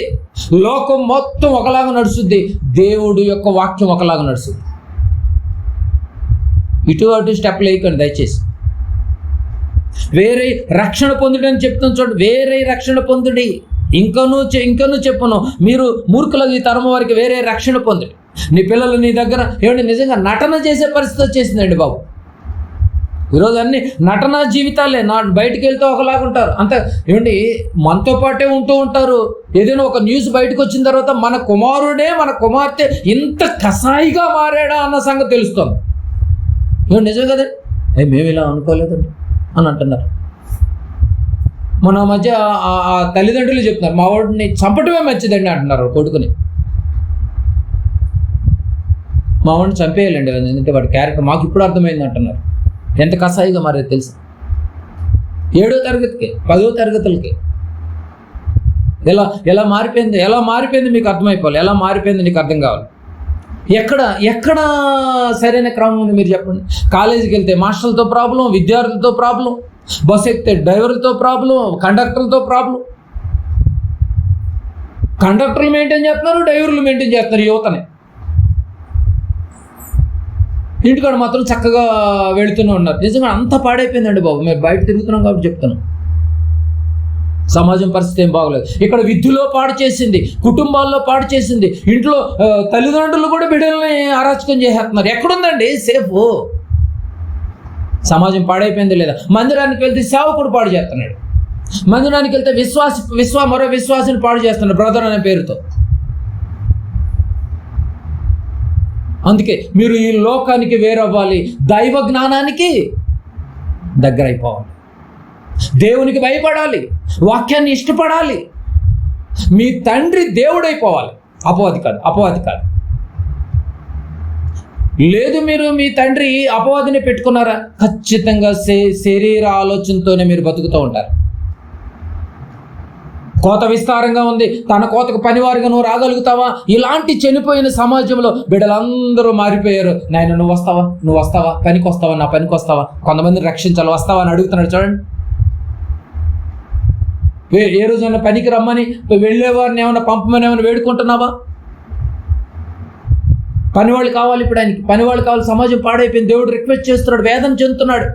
లోకం మొత్తం ఒకలాగా నడుస్తుంది, దేవుడు యొక్క వాక్యం ఒకలాగా నడుస్తుంది. ఇటు అటు స్టెప్లు వేయకండి దయచేసి. వేరే రక్షణ పొందుడు అని చెప్తాను చూడండి. వేరే రక్షణ పొందుడి. ఇంకనూ చెప్పను, మీరు మూర్ఖులకు ఈ తరం వారికి వేరే రక్షణ పొందుడి. నీ పిల్లలు నీ దగ్గర ఏమంటే నిజంగా నటన చేసే పరిస్థితి వచ్చేసిందండి బాబు. ఈరోజు అన్ని నటనా జీవితాలే. బయటికి వెళ్తే ఒకలాగా ఉంటారు. అంత ఏమండి మనతో పాటే ఉంటూ ఉంటారు. ఏదైనా ఒక న్యూస్ బయటకు వచ్చిన తర్వాత మన కుమారుడే, మన కుమార్తె ఇంత కసాయిగా మారాడా అన్న సంగతి తెలుస్తుంది. ఏమండి నిజం కదండి? మేము ఇలా అనుకోలేదండి అని అంటున్నారు. మన మధ్య ఆ తల్లిదండ్రులు చెప్తున్నారు, మా వాడిని చంపటమే మంచిదండి అంటున్నారు కొడుకుని. మా వాడిని చంపేయాలండి, ఎందుకంటే వాడి క్యారెక్టర్ మాకు ఇప్పుడు అర్థమైంది అంటున్నారు. ఎంత కసాయిగా మారేది తెలుసు. 7వ తరగతికి 10వ తరగతులకి ఎలా మారిపోయింది మీకు అర్థమైపోవాలి. ఎలా మారిపోయింది నీకు అర్థం కావాలి. ఎక్కడ సరైన క్రమం ఉంది మీరు చెప్పండి. కాలేజీకి వెళ్తే మాస్టర్లతో ప్రాబ్లం, విద్యార్థులతో ప్రాబ్లం, బస్ ఎక్కితే డ్రైవర్లతో ప్రాబ్లం, కండక్టర్లతో ప్రాబ్లం. కండక్టర్లు మెయింటైన్ చేస్తున్నారు, డ్రైవర్లు మెయింటైన్ చేస్తున్నారు యువతని. ఇంటికాడ మాత్రం చక్కగా వెళుతూనే ఉన్నారు. నిజంగా అంత పాడైపోయిందండి బాబు. మేము బయట తిరుగుతున్నాం కాబట్టి చెప్తున్నాం. సమాజం పరిస్థితి ఏం బాగలేదు. ఇక్కడ విద్యలో పాడు చేసింది, కుటుంబాల్లో పాడు చేసింది, ఇంట్లో తల్లిదండ్రులు కూడా బిడ్డల్ని అరాచకం చేసేస్తున్నారు. ఎక్కడుందండి సేఫ్? సమాజం పాడైపోయింది లేదా? మందిరానికి వెళ్తే సేవకుడు పాడు చేస్తున్నాడు. మందిరానికి వెళ్తే మరో విశ్వాసిని పాడు చేస్తున్నాడు బ్రదర్ అనే పేరుతో. అందుకే మీరు ఈ లోకానికి వేరవ్వాలి, దైవ జ్ఞానానికి దగ్గర అయిపోవాలి, దేవునికి భయపడాలి, వాక్యాన్ని ఇష్టపడాలి. మీ తండ్రి దేవుడైపోవాలి, అపవాది కాదు. లేదు మీరు మీ తండ్రి అపవాదిని పెట్టుకున్నారా, ఖచ్చితంగా శరీర ఆలోచనతోనే మీరు బతుకుతూ ఉంటారు. కోత విస్తారంగా ఉంది, తన కోతకు పనివారిగా నువ్వు రాగలుగుతావా? ఇలాంటి చనిపోయిన సమాజంలో బిడ్డలందరూ మారిపోయారు. నాయన నువ్వు వస్తావా, పనికి వస్తావా, నా పనికి వస్తావా, కొంతమందిని రక్షించాలి, వస్తావా అని అడుగుతున్నాడు చూడండి. ఏ రోజైనా పనికి రమ్మని వెళ్ళేవారిని ఏమైనా పంపమని ఏమైనా వేడుకుంటున్నావా? పనివాళ్ళు కావాలి, ఇప్పుడు ఆయనకి పనివాళ్ళు కావాలి. సమాజం పాడైపోయింది. దేవుడు రిక్వెస్ట్ చేస్తున్నాడు, వేదన చెందుతున్నాడు.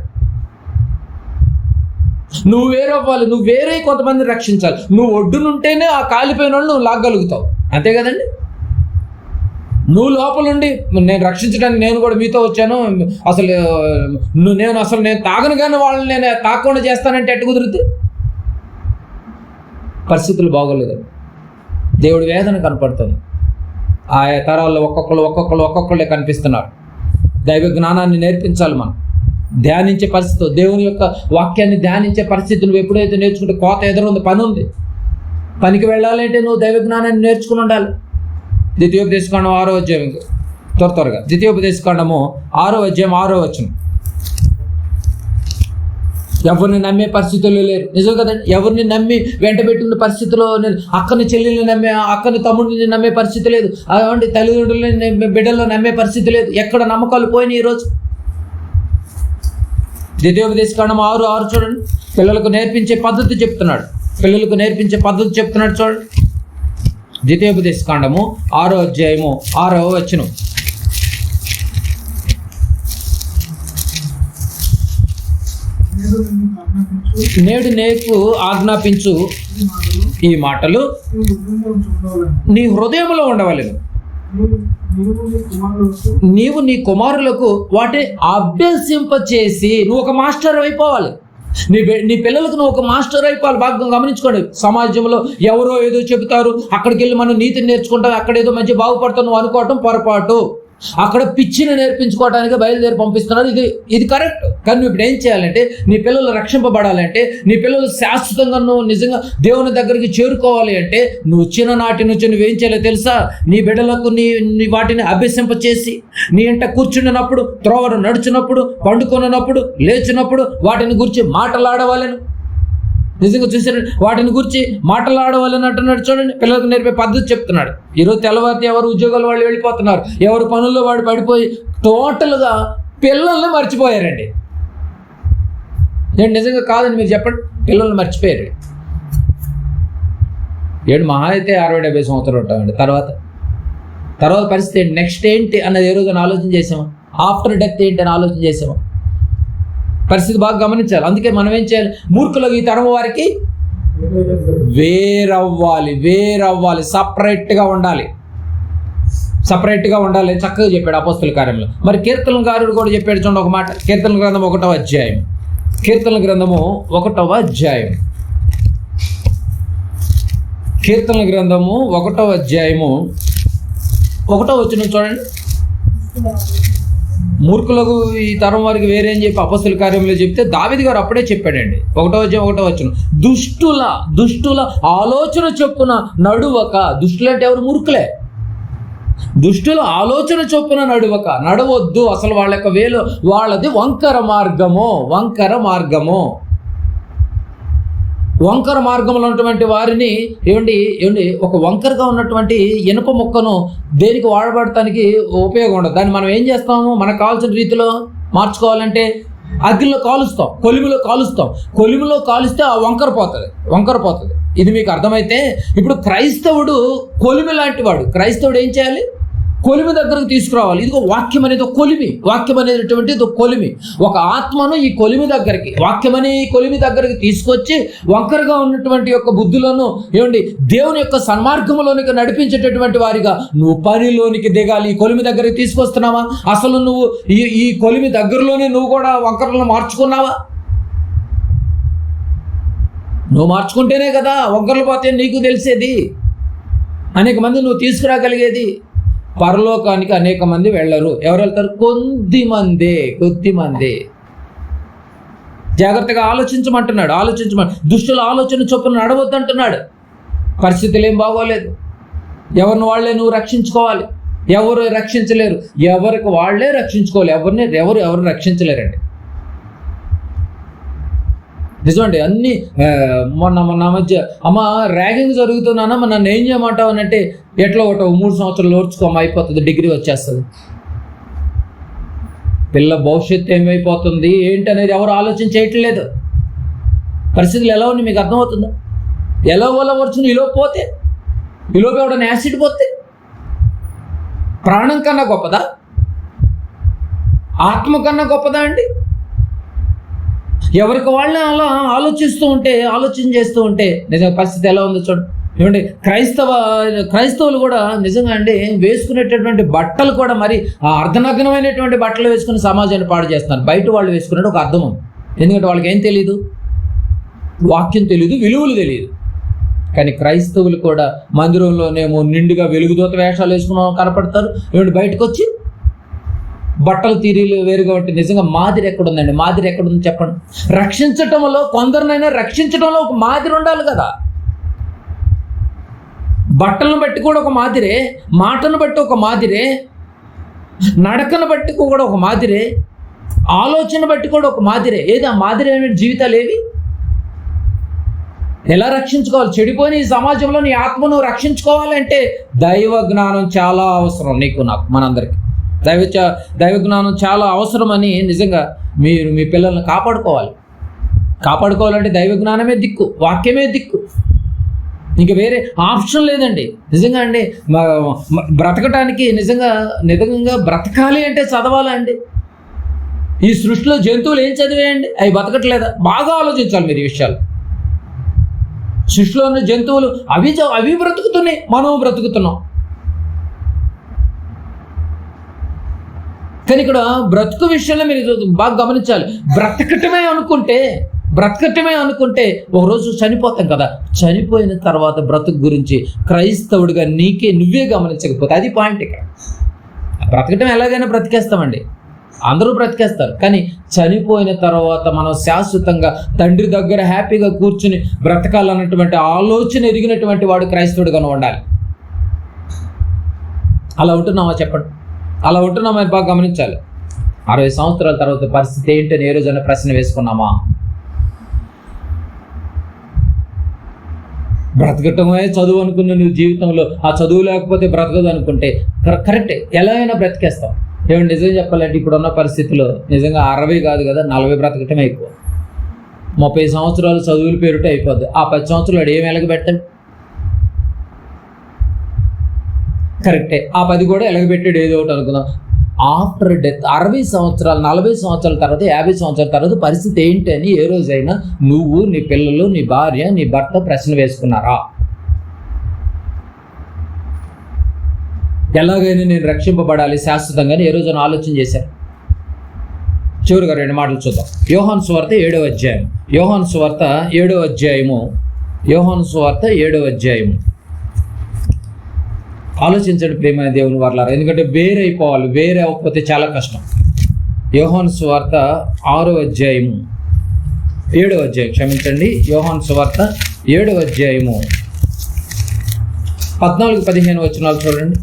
నువ్వు వేరవ్వాలి, నువ్వు వేరే కొంతమందిని రక్షించాలి. నువ్వు ఒడ్డునుంటేనే ఆ కాలిపోయిన వాళ్ళు నువ్వు లాగలుగుతావు, అంతే కదండి? నువ్వు లోపలుండి నేను రక్షించడానికి నేను కూడా మీతో వచ్చాను, నేను తాగను కానీ వాళ్ళని నేను తాకుండా చేస్తానంటే ఎట్టు కుదురుతుంది? పరిస్థితులు బాగోలేదండి. దేవుడి వేదన కనపడుతుంది. ఆయా తరాల్లో ఒక్కొక్కళ్ళే కనిపిస్తున్నారు. దైవ జ్ఞానాన్ని నేర్పించాలి మనం. ధ్యానించే పరిస్థితి, దేవుని యొక్క వాక్యాన్ని ధ్యానించే పరిస్థితి నువ్వు ఎప్పుడైతే నేర్చుకుంటే, కోత ఎదురుంది, పని ఉంది. పనికి వెళ్ళాలంటే నువ్వు దైవ జ్ఞానాన్ని నేర్చుకుని ఉండాలి. ద్వితీయోపదేశకాండం 6వ అధ్యాయం, త్వరగా ద్వితీయోపదేశకాండము 6వ అధ్యాయం 6వ వచనం. ఎవరిని నమ్మే పరిస్థితుల్లో లేరు, నిజం కదండి? ఎవరిని నమ్మి వెంట పెట్టుకున్న పరిస్థితిలో అక్కని చెల్లెల్ని నమ్మే, అక్కని తమ్ముడిని నమ్మే పరిస్థితి లేదు. అటువంటి తల్లిదండ్రులని బిడ్డల్లో నమ్మే పరిస్థితి లేదు. ఎక్కడ నమ్మకాలు పోయినాయి ఈరోజు? ద్వితీయోపదేశకాండం 6:6 చూడండి. పిల్లలకు నేర్పించే పద్ధతి చెప్తున్నాడు చూడండి. ద్వితీయోపదేశకాండము 6వ అధ్యాయము 6వ వచనం. నేడు నీకు ఆజ్ఞాపించు ఈ మాటలు నీ హృదయంలో ఉండవలెను. నీవు నీ కుమారులకు వాటిని అభ్యసింపచేసి నువ్వు ఒక మాస్టర్ అయిపోవాలి. నీ పిల్లలకు నువ్వు ఒక మాస్టర్ అయిపోవాలి. బాగా గమనించుకోండి. సమాజంలో ఎవరో ఏదో చెబుతారు, అక్కడికి వెళ్ళి మనం నీతిని నేర్చుకుంటాం, అక్కడ ఏదో మంచి బాగుపడతాం నువ్వు అనుకోవటం పొరపాటు. అక్కడ పిచ్చిని నేర్పించుకోవడానికి బయలుదేరి పంపిస్తున్నారు. ఇది కరెక్ట్. కానీ నువ్వు ఇప్పుడు ఏం చేయాలంటే, నీ పిల్లలు రక్షింపబడాలంటే, నీ పిల్లలు శాశ్వతంగా నువ్వు నిజంగా దేవుని దగ్గరికి చేరుకోవాలి అంటే, నువ్వు చిన్ననాటి నుంచి నువ్వేం చేయాలో తెలుసా? నీ బిడ్డలకు నీ వాటిని అభ్యసింపచేసి, నీ ఇంట కూర్చున్నప్పుడు, త్రోవను నడుచున్నప్పుడు, పండుకున్నప్పుడు, లేచినప్పుడు వాటిని గురించి మాటలాడవాలను. నిజంగా చూసారు, వాటిని గురించి మాటలాడవాలని అంటున్నాడు. చూడండి, పిల్లలకు నేర్పే పద్ధతి చెప్తున్నాడు. ఈరోజు తెల్లవారితే ఎవరు ఉద్యోగాలు వాళ్ళు వెళ్ళిపోతున్నారు, ఎవరు పనుల్లో వాడు పడిపోయి టోటల్గా పిల్లల్ని మర్చిపోయారండి. నేను నిజంగా కాదని మీరు చెప్పండి, పిల్లల్ని మర్చిపోయారు. మహా అయితే 60-70 సంవత్సరాలు ఉంటామండి. తర్వాత పరిస్థితి ఏంటి, నెక్స్ట్ ఏంటి అన్నది ఏ రోజున ఆలోచన చేసామా? ఆఫ్టర్ డెత్ ఏంటి అని ఆలోచన చేసామా? పరిస్థితి బాగా గమనించాలి. అందుకే మనం ఏం చేయాలి? మూర్ఖులకు ఈ తరం వారికి వేరవ్వాలి, సపరేట్గా ఉండాలి. చక్కగా చెప్పాడు అపోస్తల కార్యంలో. మరి కీర్తనకారుడు కూడా చెప్పాడు. చూడండి ఒక మాట, కీర్తన గ్రంథం 1వ అధ్యాయం. కీర్తన గ్రంథము 1వ అధ్యాయం. కీర్తన గ్రంథము 1వ అధ్యాయము 1వ వచనం చూడండి. మూర్ఖులకు ఈ తరం వారికి వేరేం చెప్పి అపొస్తలుల కార్యంలో చెప్తే దావీదు గారు అప్పుడే చెప్పాడండి. 1వ అధ్యాయం 1వ వచనం, దుష్టుల ఆలోచన చొప్పున నడువక. దుష్టులు అంటే ఎవరు? మూర్ఖులే. దుష్టుల ఆలోచన చొప్పున నడవద్దు. అసలు వాళ్ళ యొక్క వేలు వాళ్ళది వంకర మార్గంలో ఉన్నటువంటి వారిని ఏమండి ఒక వంకరగా ఉన్నటువంటి ఇనుప ముక్కను దేనికి వాడబడటానికి ఉపయోగం ఉండదు. దాన్ని మనం ఏం చేస్తాము? మనకు కావాల్సిన రీతిలో మార్చుకోవాలంటే అగ్గిలో కాలుస్తాం, కొలిమిలో కాలుస్తే ఆ వంకర పోతుంది. ఇది మీకు అర్థమైతే, ఇప్పుడు క్రైస్తవుడు కొలిమి లాంటి వాడు. క్రైస్తవుడు ఏం చేయాలి? కొలిమి దగ్గరకు తీసుకురావాలి. ఇదిగో వాక్యం అనేది ఒక కొలిమి. వాక్యం అనేటువంటి ఒక కొలిమి. ఒక ఆత్మను ఈ కొలిమి దగ్గరికి, వాక్యమని ఈ కొలిమి దగ్గరికి తీసుకొచ్చి వంకరగా ఉన్నటువంటి యొక్క బుద్ధులను దేవుని యొక్క సన్మార్గంలోనికి నడిపించేటటువంటి వారిగా నువ్వు పనిలోనికి దిగాలి. ఈ కొలిమి దగ్గరికి తీసుకొస్తున్నావా? అసలు నువ్వు ఈ కొలిమి దగ్గరలోనే నువ్వు కూడా వంకరలను మార్చుకున్నావా? నువ్వు మార్చుకుంటేనే కదా వంకరలు పోతే నీకు తెలిసేది. అనేక మంది నువ్వు తీసుకురాగలిగేది. పరలోకానికి అనేక మంది వెళ్ళరు. ఎవరు వెళ్తారు? కొద్ది మంది. జాగ్రత్తగా ఆలోచించమంటున్నాడు. దుష్టుల ఆలోచన చొప్పున నడవద్దంటున్నాడు. పరిస్థితులు ఏం బాగోలేదు. ఎవరిని వాళ్ళే నువ్వు రక్షించుకోవాలి. ఎవరు రక్షించలేరు. ఎవరికి వాళ్ళే రక్షించుకోవాలి. ఎవరు రక్షించలేరండి. నిజమండి. అన్నీ మొన్న మధ్య అమ్మ ర్యాగింగ్ జరుగుతున్నానమ్మ, నన్ను ఏం చేయమంటావు అని అంటే, ఎట్లా ఒకటి 3 సంవత్సరాలు ఓర్చుకోమ్మ, అయిపోతుంది, డిగ్రీ వచ్చేస్తుంది. పిల్ల భవిష్యత్తు ఏమైపోతుంది ఏంటి అనేది ఎవరు ఆలోచన చేయట్లేదు. పరిస్థితులు ఎలా ఉన్నాయి మీకు అర్థమవుతుందా? ఎలా వచ్చును ఈలోపు ఎవడన్నా యాసిడ్ పోతే ప్రాణం కన్నా గొప్పదా? ఆత్మ కన్నా గొప్పదా అండి? ఎవరికి వాళ్ళని అలా ఆలోచన చేస్తూ ఉంటే నిజంగా పరిస్థితి ఎలా ఉందో చూడండి. క్రైస్తవులు కూడా నిజంగా వేసుకునేటటువంటి బట్టలు కూడా మరి అర్ధనగ్నమైనటువంటి బట్టలు వేసుకుని సమాజాన్ని పాడు చేస్తున్నారు. బయట వాళ్ళు వేసుకునేది ఒక అర్థం ఉంది. ఎందుకంటే వాళ్ళకి ఏం తెలియదు, వాక్యం తెలియదు, విలువలు తెలియదు. కానీ క్రైస్తవులు కూడా మందిరంలోనేమో నిండుగా వెలుగుదూత వేషాలు వేసుకున్న కనపడతారు. బయటకు వచ్చి బట్టలు తీరీలు వేరుగా ఉంటే నిజంగా మాదిరి ఎక్కడుందండి? మాదిరి ఎక్కడుంది చెప్పండి. రక్షించటంలో, కొందరినైనా రక్షించడంలో ఒక మాదిరి ఉండాలి కదా. బట్టలను బట్టి కూడా ఒక మాదిరే, మాటను బట్టి ఒక మాదిరే, నడకను బట్టి కూడా ఒక మాదిరే, ఆలోచన బట్టి కూడా ఒక మాదిరే. ఏది ఆ మాదిరి అనే జీవితాలు ఏవి? ఎలా రక్షించుకోవాలి? చెడిపోయిన ఈ సమాజంలో నీ ఆత్మను రక్షించుకోవాలంటే దైవ జ్ఞానం చాలా అవసరం. నీకు, నాకు, మనందరికీ దైవ జ్ఞానం చాలా అవసరమని నిజంగా మీరు మీ పిల్లల్ని కాపాడుకోవాలంటే దైవ జ్ఞానమే దిక్కు, వాక్యమే దిక్కు. ఇంక వేరే ఆప్షన్ లేదండి. నిజంగా బ్రతకటానికి నిజంగా బ్రతకాలి అంటే చదవాలండి. ఈ సృష్టిలో జంతువులు ఏం చదివేయండి? అవి బతకట్లేదా? బాగా ఆలోచించాలి మీరు ఈ విషయాలు. సృష్టిలో ఉన్న జంతువులు అవి బ్రతుకుతున్నాయి, మనం బ్రతుకుతున్నాం. కానీ ఇక్కడ బ్రతుకు విషయంలో మీరు బాగా గమనించాలి. బ్రతకటమే అనుకుంటే ఒకరోజు చనిపోతాం కదా, చనిపోయిన తర్వాత బ్రతుకు గురించి క్రైస్తవుడిగా నువ్వే గమనించకపోతే అది పాయింట్. ఇక్కడ బ్రతకటం ఎలాగైనా బ్రతికేస్తామండి, అందరూ బ్రతికేస్తారు. కానీ చనిపోయిన తర్వాత మనం శాశ్వతంగా తండ్రి దగ్గర హ్యాపీగా కూర్చుని బ్రతకాలన్నటువంటి ఆలోచన ఎరిగినటువంటి వాడు క్రైస్తవుడిగానే ఉండాలి. అలా ఉంటున్నామా చెప్పండి? అలా ఉంటున్నామా? బాగా గమనించాలి. 60 సంవత్సరాల తర్వాత పరిస్థితి ఏంటని ఏ రోజైనా ప్రశ్న వేసుకున్నామా? బ్రతకటమే చదువు అనుకున్న నువ్వు జీవితంలో ఆ చదువు లేకపోతే బ్రతకదు అనుకుంటే కరెక్టే, ఎలా అయినా బ్రతికేస్తాం. ఏమంటే నిజం చెప్పాలంటే ఇప్పుడున్న పరిస్థితిలో నిజంగా 60 కాదు కదా, 40 బ్రతకటమే ఎక్కువ. 30 సంవత్సరాలు చదువుల పేరుటే అయిపోద్ది. ఆ 10 సంవత్సరాలు ఏం ఎలగబెట్టాడు? కరెక్టే, ఆ 10 కూడా ఎలగబెట్టాడు ఏదో ఒకటి అనుకుందాం. ఆఫ్టర్ డెత్ 60 సంవత్సరాలు 40 సంవత్సరాల తర్వాత 50 సంవత్సరాల తర్వాత పరిస్థితి ఏంటి అని ఏ రోజైనా నువ్వు, నీ పిల్లలు, నీ భార్య, నీ భర్త ప్రశ్న వేసుకున్నారా? ఎలాగైనా నేను రక్షింపబడాలి శాశ్వతంగానే ఏ రోజున ఆలోచన చేశారు? చివరిగా 2 మాటలు చూద్దాం. యోహాను సువార్త 7వ అధ్యాయం. యోహాను సువార్త 7వ అధ్యాయము. ఆలోచించండి ప్రియమైన దేవుని వర్లారా, ఎందుకంటే వేరే అవ్వకపోతే చాలా కష్టం. యోహాను సువార్త 6వ అధ్యాయము 7వ అధ్యాయం, క్షమించండి, యోహాను సువార్త 7వ అధ్యాయము 14-15 వచనాలు చూడండి.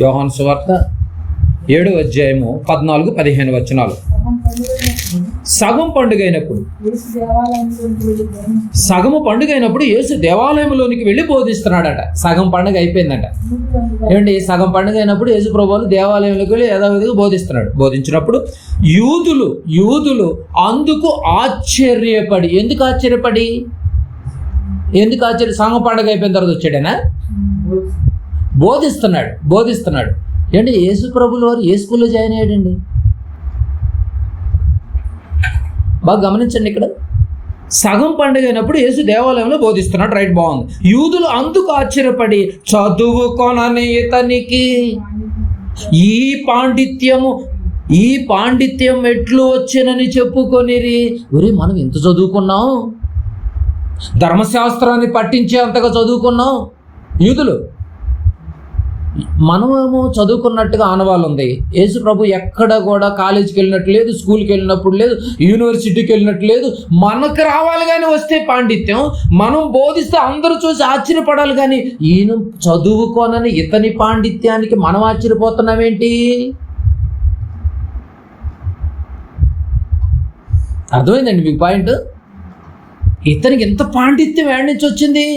యోహాను సువార్త 7వ అధ్యాయము 14-15 వచనాలు. సగము పండుగ అయినప్పుడు యేసు దేవాలయంలోనికి వెళ్ళి బోధిస్తున్నాడట. సగం పండుగ అయిపోయిందట. ఏమండి, సగం పండుగ అయినప్పుడు యేసు ప్రభువులు దేవాలయంలోకి వెళ్ళి యథావిధిగా బోధిస్తున్నాడు. బోధించినప్పుడు యూదులు అందుకు ఆశ్చర్యపడి, ఎందుకు సగం పండుగ అయిపోయిన తర్వాత వచ్చాడేనా? బోధిస్తున్నాడు. ఏంటి, యేసు ప్రభువుల వారు ఏ స్కూల్లో జాయిన్ అయ్యాడండి? బాగా గమనించండి. ఇక్కడ సగం పండుగ అయినప్పుడు యేసు దేవాలయంలో బోధిస్తున్నాడు. రైట్, బాగుంది. యూదులు అందుకు ఆశ్చర్యపడి చదువుకొనని ఇతనికి ఈ పాండిత్యం ఎట్లు వచ్చేనని చెప్పుకొనిరి. ఒరే, మనం ఎంత చదువుకున్నాం, ధర్మశాస్త్రాన్ని పట్టించే అంతగా చదువుకున్నాం. యూదులు, మనమేమో చదువుకున్నట్టుగా ఆనవాళ్ళు ఉంది. యేసు ప్రభు ఎక్కడ కూడా కాలేజీకి వెళ్ళినట్టు లేదు, స్కూల్కి వెళ్ళినప్పుడు లేదు, యూనివర్సిటీకి వెళ్ళినట్టు లేదు. మనకు రావాలి కానీ వస్తే పాండిత్యం, మనం బోధిస్తే అందరూ చూసి ఆశ్చర్యపడాలి. కానీ ఈయన చదువుకోనని ఇతని పాండిత్యానికి మనం ఆశ్చర్యపోతున్నామేంటి? అర్థమైందండి మీకు పాయింట్? ఇతనికి ఎంత పాండిత్యం ఏడి నుంచి వచ్చింది?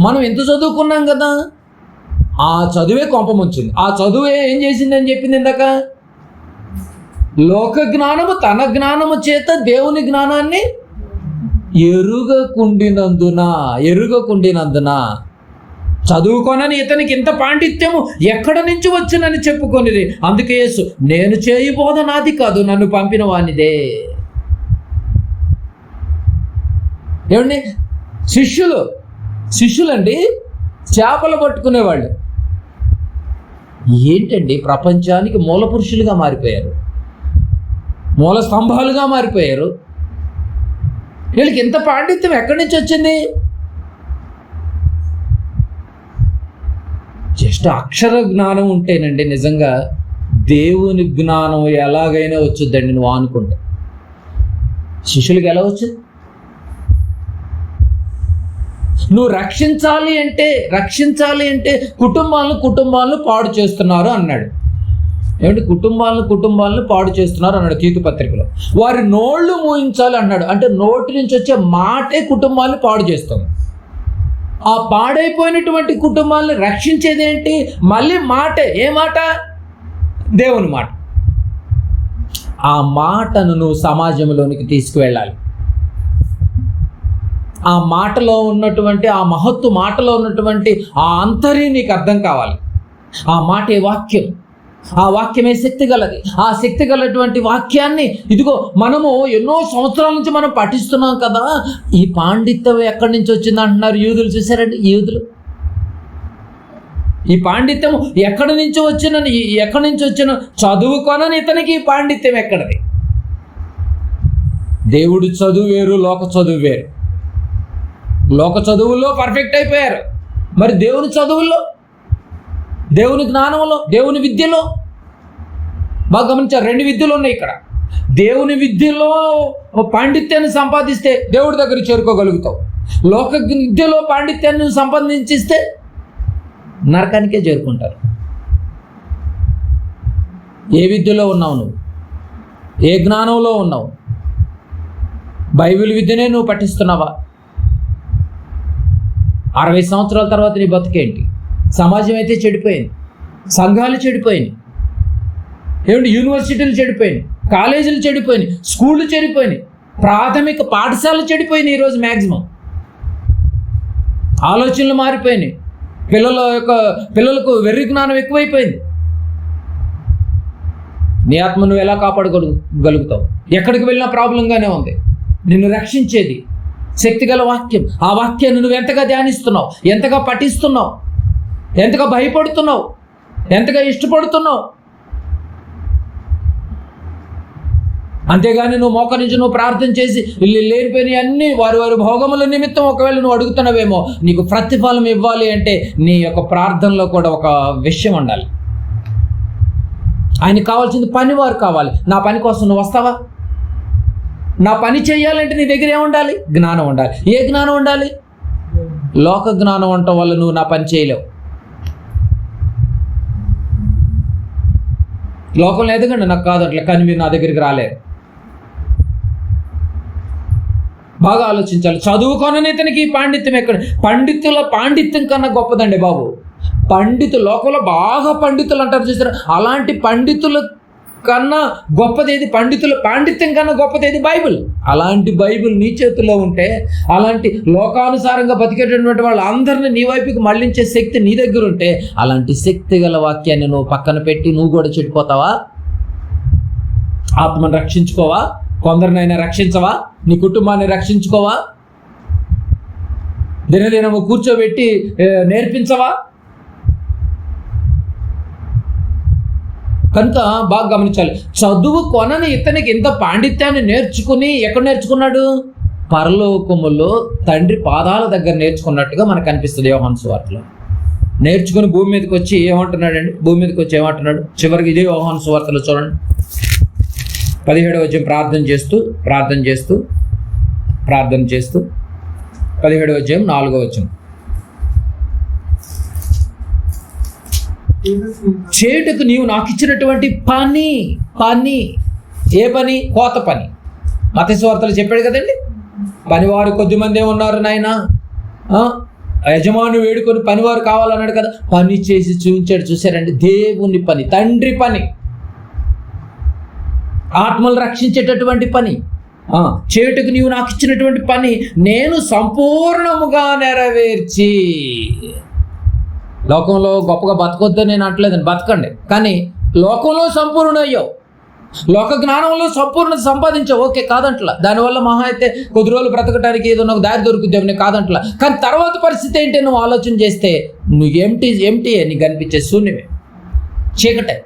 మనం ఎంత చదువుకున్నాం కదా, ఆ చదువే కొంపముంచింది. ఆ చదువే ఏం చేసిందని చెప్పింది ఇందాక. లోక జ్ఞానము తన జ్ఞానము చేత దేవుని జ్ఞానాన్ని ఎరుగకుండినందున చదువుకోనని ఇతనికి ఇంత పాండిత్యము ఎక్కడ నుంచి వచ్చినని చెప్పుకొనిది. అందుకే యేసు, నేను చేయబోద నాది కాదు, నన్ను పంపిన వానిదే. ఏమండి, శిష్యులండి చేపలు పట్టుకునేవాళ్ళు. ఏంటండి, ప్రపంచానికి మూల పురుషులుగా మారిపోయారు, మూల స్తంభాలుగా మారిపోయారు. వీళ్ళకి ఇంత పాండిత్యం ఎక్కడి నుంచి వచ్చింది? జస్ట్ అక్షర జ్ఞానం ఉంటేనండి నిజంగా దేవుని జ్ఞానం ఎలాగైనా వచ్చుద్దండి నువ్వు అనుకుంటే. శిష్యులకి ఎలా వచ్చింది? నువ్వు రక్షించాలి అంటే కుటుంబాలను పాడు చేస్తున్నారు అన్నాడు. ఏమంటే కుటుంబాలను పాడు చేస్తున్నారు అన్నాడు తీతు పత్రికలో. వారి నోళ్ళు మూయించాలి అన్నాడు. అంటే నోటి నుంచి వచ్చే మాటే కుటుంబాలను పాడు చేస్తుంది. ఆ పాడైపోయినటువంటి కుటుంబాలను రక్షించేది ఏంటి? మళ్ళీ మాటే. ఏ మాట? దేవుని మాట. ఆ మాటను నువ్వు సమాజంలోనికి తీసుకువెళ్ళాలి. ఆ మాటలో ఉన్నటువంటి, ఆ మహత్తు మాటలో ఉన్నటువంటి ఆ అంతర్యం నీకు అర్థం కావాలి. ఆ మాటే వాక్యం. ఆ వాక్యమే శక్తి గలది. ఆ శక్తి గలటువంటి వాక్యాన్ని ఇదిగో మనము ఎన్నో సంవత్సరాల నుంచి మనం పఠిస్తున్నాం కదా. ఈ పాండిత్యం ఎక్కడి నుంచి వచ్చింది అంటున్నారు యూదులు. చూసారండి, యూదులు ఈ పాండిత్యం ఎక్కడి నుంచి వచ్చిన చదువుకొనని ఇతనికి ఈ పాండిత్యం ఎక్కడిది? దేవుడి చదువు వేరు, లోక చదువు వేరు. లోక చదువుల్లో పర్ఫెక్ట్ అయిపోయారు, మరి దేవుని చదువుల్లో, దేవుని జ్ఞానంలో, దేవుని విద్యలో బాగా గమనించారు. 2 విద్యలు ఉన్నాయి ఇక్కడ. దేవుని విద్యలో పాండిత్యాన్ని సంపాదిస్తే దేవుడి దగ్గర చేరుకోగలుగుతావు. లోక విద్యలో పాండిత్యాన్ని సంపాదించిస్తే నరకానికే చేరుకుంటారు. ఏ విద్యలో ఉన్నావు నువ్వు? ఏ జ్ఞానంలో ఉన్నావు? బైబిల్ విద్యనే నువ్వు పఠిస్తున్నావా? 60 సంవత్సరాల తర్వాత నీ బతుకేంటి? సమాజం అయితే చెడిపోయింది, సంఘాలు చెడిపోయింది, యూనివర్సిటీలు చెడిపోయినాయి, కాలేజీలు చెడిపోయినాయి, స్కూళ్ళు చెడిపోయినాయి, ప్రాథమిక పాఠశాలలు చెడిపోయినాయి. ఈరోజు మ్యాక్సిమం ఆలోచనలు మారిపోయినాయి. పిల్లలకు వెర్రి జ్ఞానం ఎక్కువైపోయింది. నీ ఆత్మ నువ్వు ఎలా కాపాడగలుగుతావు? ఎక్కడికి వెళ్ళినా ప్రాబ్లంగానే ఉంది. నిన్ను రక్షించేది శక్తిగల వాక్యం. ఆ వాక్యాన్ని నువ్వు ఎంతగా ధ్యానిస్తున్నావు, ఎంతగా పఠిస్తున్నావు, ఎంతగా భయపడుతున్నావు, ఎంతగా ఇష్టపడుతున్నావు. అంతేగాని నువ్వు మోకరించి నువ్వు ప్రార్థన చేసి లేనిపోయిన అన్ని వారి భోగముల నిమిత్తం ఒకవేళ నువ్వు అడుగుతున్నావేమో, నీకు ప్రతిఫలం ఇవ్వాలి అంటే నీ యొక్క ప్రార్థనలో కూడా ఒక విషయం ఉండాలి. ఆయనకు కావాల్సింది పనివారు కావాలి. నా పని కోసం నువ్వు వస్తావా? నా పని చేయాలంటే నీ దగ్గర ఏముండాలి? జ్ఞానం ఉండాలి. ఏ జ్ఞానం ఉండాలి? లోక జ్ఞానం ఉండటం వల్ల నువ్వు నా పని చేయలేవు. లోకంలో ఎదగండి, నాకు కాదు అట్లా, కానీ మీరు నా దగ్గరికి రాలేరు. బాగా ఆలోచించాలి. చదువుకోనని ఇతనికి పాండిత్యం ఎక్కడ? పండితుల పాండిత్యం కన్నా గొప్పదండి బాబు. లోకంలో బాగా పండితులు అంటారు చూసారు, అలాంటి పండితుల కన్నా గొప్పదేది? పండితుల పాండిత్యం కన్నా గొప్పదేది? బైబిల్. అలాంటి బైబిల్ నీ చేతుల్లో ఉంటే, అలాంటి లోకానుసారంగా బతికేటటువంటి వాళ్ళు అందరినీ నీ వైపుకి మళ్లించే శక్తి నీ దగ్గర ఉంటే, అలాంటి శక్తి గల వాక్యాన్ని నువ్వు పక్కన పెట్టి నువ్వు కూడా చెడిపోతావా? ఆత్మను రక్షించుకోవా? కొందరినైనా రక్షించవా? నీ కుటుంబాన్ని రక్షించుకోవా? దినదినము కూర్చోబెట్టి నేర్పించవా? కనుక బాగా గమనించాలి. చదువు కొనని ఇతనికి ఇంత పాండిత్యాన్ని నేర్చుకుని ఎక్కడ నేర్చుకున్నాడు? పరలోకములో తండ్రి పాదాల దగ్గర నేర్చుకున్నట్టుగా మనకు అనిపిస్తుంది యోహాను సువార్తలో. నేర్చుకుని భూమి మీదకి వచ్చి ఏమంటున్నాడండి? భూమి మీదకి వచ్చి ఏమంటున్నాడు? చివరికి ఇదే యోహాను సువార్తలో చూడండి, 17వ అధ్యాయం ప్రార్థన చేస్తూ 17వ అధ్యాయం 4వ వచనం. చేటుకు నీవు నాకు ఇచ్చినటువంటి పని. ఏ పని? కోత పని. మత్తయి సువార్తలో చెప్పాడు కదండి, పనివారు కొద్దిమందే ఉన్నారు నాయన, యజమాని వేడుకొని పనివారు కావాలన్నాడు కదా. పని చేసి చూపించాడు. చూశారండి, దేవుని పని, తండ్రి పని, ఆత్మలు రక్షించేటటువంటి పని. చేటుకు నీవు నాకు ఇచ్చినటువంటి పని నేను సంపూర్ణముగా నెరవేర్చి. లోకంలో గొప్పగా బతకొద్దని నేను అంటలేదండి, బతకండి, కానీ లోకంలో సంపూర్ణ అయ్యావు, లోక జ్ఞానంలో సంపూర్ణత సంపాదించావు, ఓకే కాదంట్లా. దానివల్ల మహా అయితే కొద్ది రోజులు బ్రతకడానికి ఏదో నాకు దారి దొరుకుతావు, కాదంట్లా. కానీ తర్వాత పరిస్థితి ఏంటి నువ్వు ఆలోచన చేస్తే నువ్వు ఎంటీ నీకు అనిపించే శూన్యమే, చీకటే.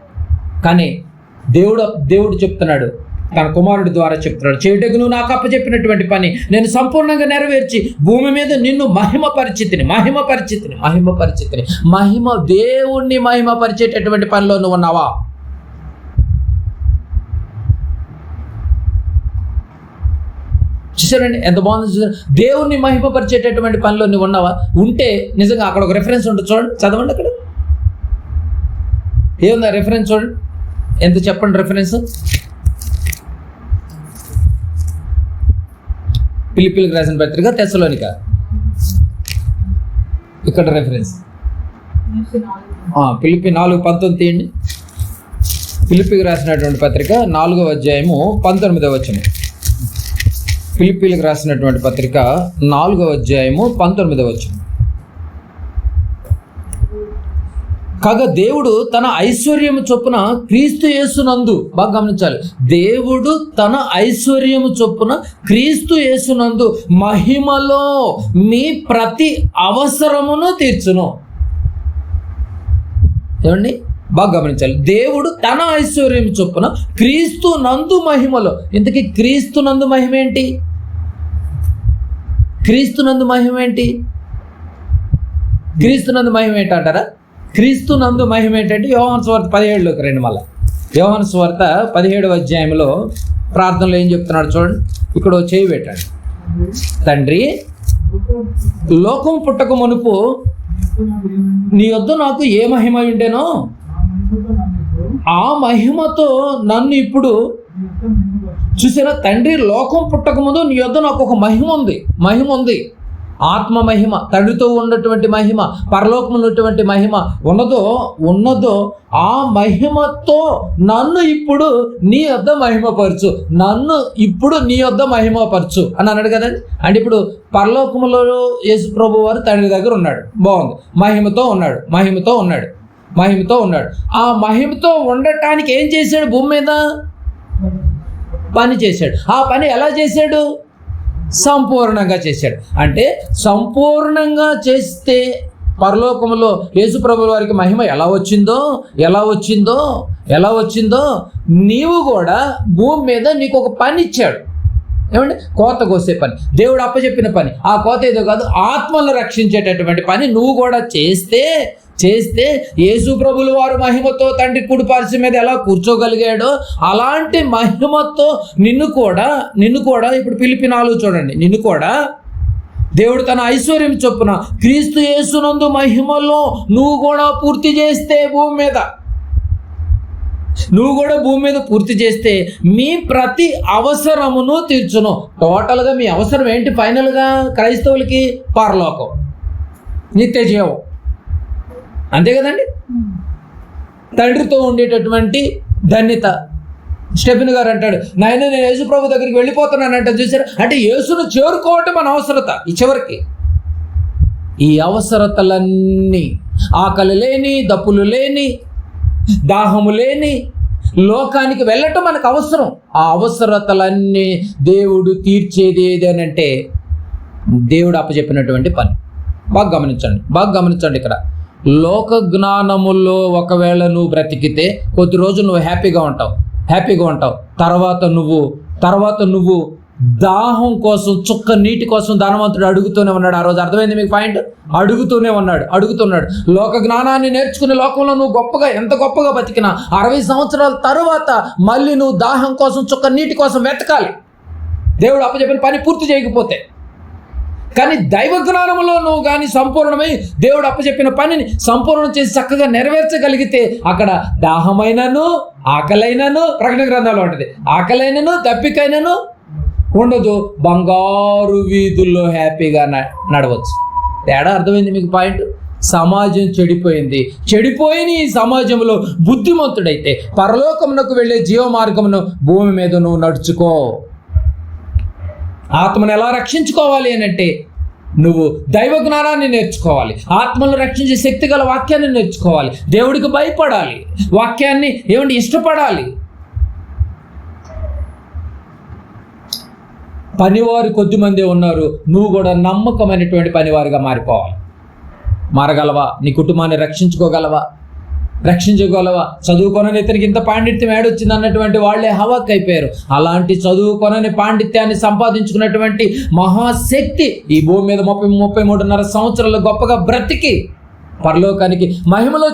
కానీ దేవుడు చెప్తున్నాడు, తన కుమారుడి ద్వారా చెప్తున్నాడు, చేయుటకు నువ్వు నాకు అప్పచెప్పినటువంటి పని నేను సంపూర్ణంగా నెరవేర్చి భూమి మీద నిన్ను మహిమ పరిచితిని. దేవుణ్ణి మహిమపరిచేటటువంటి పనిలో నువ్వు ఉన్నావా? చూసారండి ఎంత బాగుంది? చూసారు, దేవుణ్ణి మహిమపరిచేటటువంటి పనిలో నువ్వు ఉన్నావా? ఉంటే నిజంగా అక్కడ ఒక రెఫరెన్స్ ఉంటుంది, చూడండి, చదవండి. అక్కడ ఏముందా రెఫరెన్స్? చూడండి ఎంత, చెప్పండి రెఫరెన్స్. ఫిలిప్పీలకు రాసిన పత్రిక తెస్సలోనిక. ఇక్కడ రెఫరెన్స్ ఫిలిప్పీ 4:19 తీయండి. ఫిలిప్పీకి రాసినటువంటి పత్రిక 4వ అధ్యాయము 19వ వచనం. ఫిలిప్పీలకు రాసినటువంటి పత్రిక 4వ అధ్యాయము 19వ వచనం. కాగా దేవుడు తన ఐశ్వర్యము చొప్పున క్రీస్తు యేసునందు, బాగా గమనించాలి, దేవుడు తన ఐశ్వర్యము చొప్పున క్రీస్తు యేసునందు మహిమలో మీ ప్రతి అవసరమును తీర్చును. ఏమండి బాగా గమనించాలి. దేవుడు తన ఐశ్వర్యం చొప్పున క్రీస్తు నందు మహిమలో. ఇంతకీ క్రీస్తు నందు మహిమ ఏంటి? క్రీస్తు నందు మహిమ ఏంటి? క్రీస్తు నందు మహిమ ఏంటంటారా? క్రీస్తు నందు మహిమ ఏంటంటే యోహాను సువార్త 17లోకి రండి. మళ్ళీ యోహాను సువార్త 17వ అధ్యాయంలో ప్రార్థనలో ఏం చెప్తున్నాడు చూడండి. ఇక్కడ చేయి పెట్టండి. తండ్రి, లోకం పుట్టక మునుపు నీ యొద్ద నాకు ఏ మహిమ ఉండేనో ఆ మహిమతో నన్ను ఇప్పుడు చూసారా. తండ్రి, లోకం పుట్టక ముందు నీ యొద్ద నాకు ఒక మహిమ ఉంది. ఆత్మ మహిమ, తండ్రితో ఉన్నటువంటి మహిమ, పరలోకములో ఉన్నటువంటి మహిమ ఉన్నదో ఆ మహిమతో నన్ను ఇప్పుడు నీ యొద్ద మహిమపరచు అని అన్నాడు కదండి. అంటే ఇప్పుడు పరలోకములో యేసు ప్రభు వారు తండ్రి దగ్గర ఉన్నాడు, బాగుంది, మహిమతో ఉన్నాడు. ఆ మహిమతో ఉండటానికి ఏం చేశాడు? భూమి మీద పని చేశాడు. ఆ పని ఎలా చేశాడు? సంపూర్ణంగా చేశాడు. అంటే సంపూర్ణంగా చేస్తే పరలోకములో యేసు ప్రభువు వారికి మహిమ ఎలా వచ్చిందో నీవు కూడా భూమి మీద నీకు ఒక పని ఇచ్చాడు. ఏమంటే కోత కోసే పని, దేవుడు అప్పచెప్పిన పని. ఆ కోత ఏదో కాదు, ఆత్మలను రక్షించేటటువంటి పని నువ్వు కూడా చేస్తే యేసు ప్రభువుల వారు మహిమతో తండ్రి కుడి పార్శ్వం మీద ఎలా కూర్చోగలిగాడో అలాంటి మహిమతో నిన్ను కూడా ఇప్పుడు ఫిలిప్పీ 4 చూడండి. నిన్ను కూడా దేవుడు తన ఐశ్వర్యం చొప్పున క్రీస్తు యేసునందు మహిమలో నువ్వు కూడా పూర్తి చేస్తే భూమి మీద పూర్తి చేస్తే మీ ప్రతి అవసరమును తీర్చును. టోటల్గా మీ అవసరం ఏంటి? ఫైనల్గా క్రైస్తవులకి పరలోకం, నిత్య జీవం, అంతే కదండి. తండ్రితో ఉండేటటువంటి ధన్యత. స్టెఫెన్ గారు అంటాడు, నాయన నేను యేసు ప్రభు దగ్గరికి వెళ్ళిపోతున్నానంట. చూసారా? అంటే యేసును చేరుకోవటం మన అవసరత. ఈ చివరికి ఈ అవసరతలన్నీ, ఆకలి లేని, దప్పులు లేని, దాహము లేని లోకానికి వెళ్ళటం మనకు అవసరం. ఆ అవసరతలన్నీ దేవుడు తీర్చేది ఏదేనంటే దేవుడు అప్పచెప్పినటువంటి పని. బాగా గమనించండి. ఇక్కడ లోక జ్ఞానములో ఒకవేళ నువ్వు బ్రతికితే కొద్ది రోజులు నువ్వు హ్యాపీగా ఉంటావు. తర్వాత నువ్వు దాహం కోసం, చుక్క నీటి కోసం ధనవంతుడు అడుగుతూనే ఉన్నాడు. ఆ రోజు అర్థమైంది మీకు పాయింట్? అడుగుతున్నాడు. లోక జ్ఞానాన్ని నేర్చుకునే లోకంలో నువ్వు ఎంత గొప్పగా బతికినా 60 సంవత్సరాల తరువాత మళ్ళీ నువ్వు దాహం కోసం, చుక్క నీటి కోసం వెతకాలి, దేవుడు అప్పచెప్పిన పని పూర్తి చేయకపోతే. కానీ దైవ జ్ఞానంలో నువ్వు కానీ సంపూర్ణమై దేవుడు అప్పచెప్పిన పనిని సంపూర్ణం చేసి చక్కగా నెరవేర్చగలిగితే అక్కడ దాహమైనను, ఆకలైనను, ప్రకటన గ్రంథంలో ఉంటుంది, ఆకలైనను, దప్పికైనను ఉండదు. బంగారు వీధుల్లో హ్యాపీగా నడవచ్చు. తేడా అర్థమైంది మీకు పాయింట్? సమాజం చెడిపోయిన ఈ సమాజంలో బుద్ధిమంతుడైతే పరలోకమునకు వెళ్ళే జీవ మార్గమును భూమి మీద నువ్వు నడుచుకో. ఆత్మను ఎలా రక్షించుకోవాలి అని అంటే నువ్వు దైవ జ్ఞానాన్ని నేర్చుకోవాలి, ఆత్మను రక్షించే శక్తి గల వాక్యాన్ని నేర్చుకోవాలి, దేవుడికి భయపడాలి, వాక్యాన్ని ఇష్టపడాలి. పనివారు కొద్దిమందే ఉన్నారు. నువ్వు కూడా నమ్మకమైనటువంటి పనివారిగా మారగలవా? నీ కుటుంబాన్ని రక్షించగలవా? చదువుకొనని ఇతనికి ఇంత పాండిత్యం ఏడొచ్చింది అన్నటువంటి వాళ్ళే హవాక్ అయిపోయారు. అలాంటి చదువుకొనని పాండిత్యాన్ని సంపాదించుకున్నటువంటి మహాశక్తి ఈ భూమి మీద 33.5 సంవత్సరాలు గొప్పగా బ్రతికి పరలోకానికి మహిమలో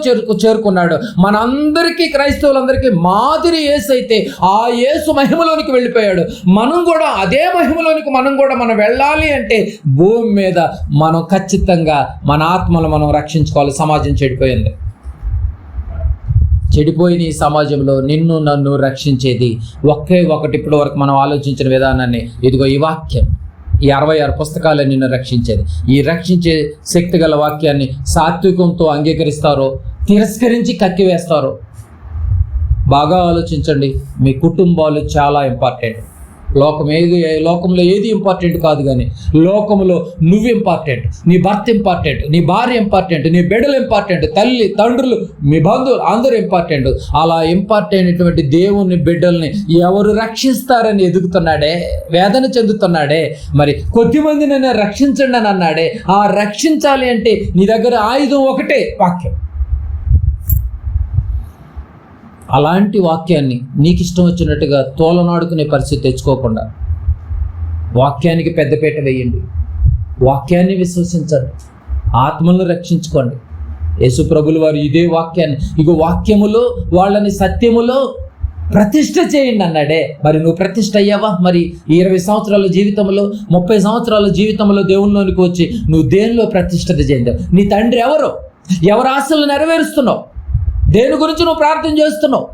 చేరుకున్నాడు. మనందరికీ, క్రైస్తవులందరికీ మాదిరి యేసు అయితే ఆ యేసు మహిమలోనికి వెళ్ళిపోయాడు. మనం కూడా అదే మహిమలోనికి మనం వెళ్ళాలి అంటే భూమి మీద మనం ఖచ్చితంగా మన ఆత్మను మనం రక్షించుకోవాలి. సమాజం చెడిపోయిన ఈ సమాజంలో నిన్ను నన్ను రక్షించేది ఒకటి. ఇప్పటి వరకు మనం ఆలోచించిన విధానాన్ని ఇదిగో ఈ వాక్యం, ఈ 66 పుస్తకాలే నిన్ను రక్షించేది. ఈ రక్షించే శక్తి గల వాక్యాన్ని సాత్వికంతో అంగీకరిస్తారో, తిరస్కరించి కక్కివేస్తారో బాగా ఆలోచించండి. మీ కుటుంబాలు చాలా ఇంపార్టెంట్. లోకంలో ఏది ఇంపార్టెంట్ కాదు, కానీ లోకంలో నువ్వు ఇంపార్టెంట్, నీ భర్త ఇంపార్టెంట్, నీ భార్య ఇంపార్టెంట్, నీ బిడ్డలు ఇంపార్టెంట్, తల్లి తండ్రులు, మీ బంధువులు అందరూ ఇంపార్టెంట్. అలా ఇంపార్టెంట్ అయినటువంటి దేవుని బిడ్డల్ని ఎవరు రక్షిస్తారని ఎదుగుతున్నాడే, వేదన చెందుతున్నాడే. మరి కొద్దిమంది నన్ను రక్షించండి అని అన్నాడే. ఆ రక్షించాలి అంటే నీ దగ్గర ఆయుధం ఒకటే, వాక్యం. అలాంటి వాక్యాన్ని నీకు ఇష్టం వచ్చినట్టుగా తోలనాడుకునే పరిస్థితి తెచ్చుకోకుండా వాక్యానికి పెద్దపీట వేయండి, వాక్యాన్ని విశ్వసించండి, ఆత్మలను రక్షించుకోండి. యేసు ప్రభులు వారు ఇదే వాక్యాన్ని, ఇగో వాక్యములో వాళ్ళని సత్యములో ప్రతిష్ఠ చేయండి అన్నాడే. మరి నువ్వు ప్రతిష్ఠ అయ్యావా? మరి ఈ 20 సంవత్సరాల జీవితంలో, 30 సంవత్సరాల జీవితంలో దేవునిలోనికి వచ్చి నువ్వు దేనిలో ప్రతిష్ఠత చెందావు? నీ తండ్రి ఎవరు? ఎవరి ఆశలు నెరవేరుస్తున్నావు? దేని గురించి నువ్వు ప్రార్థన చేస్తున్నావు?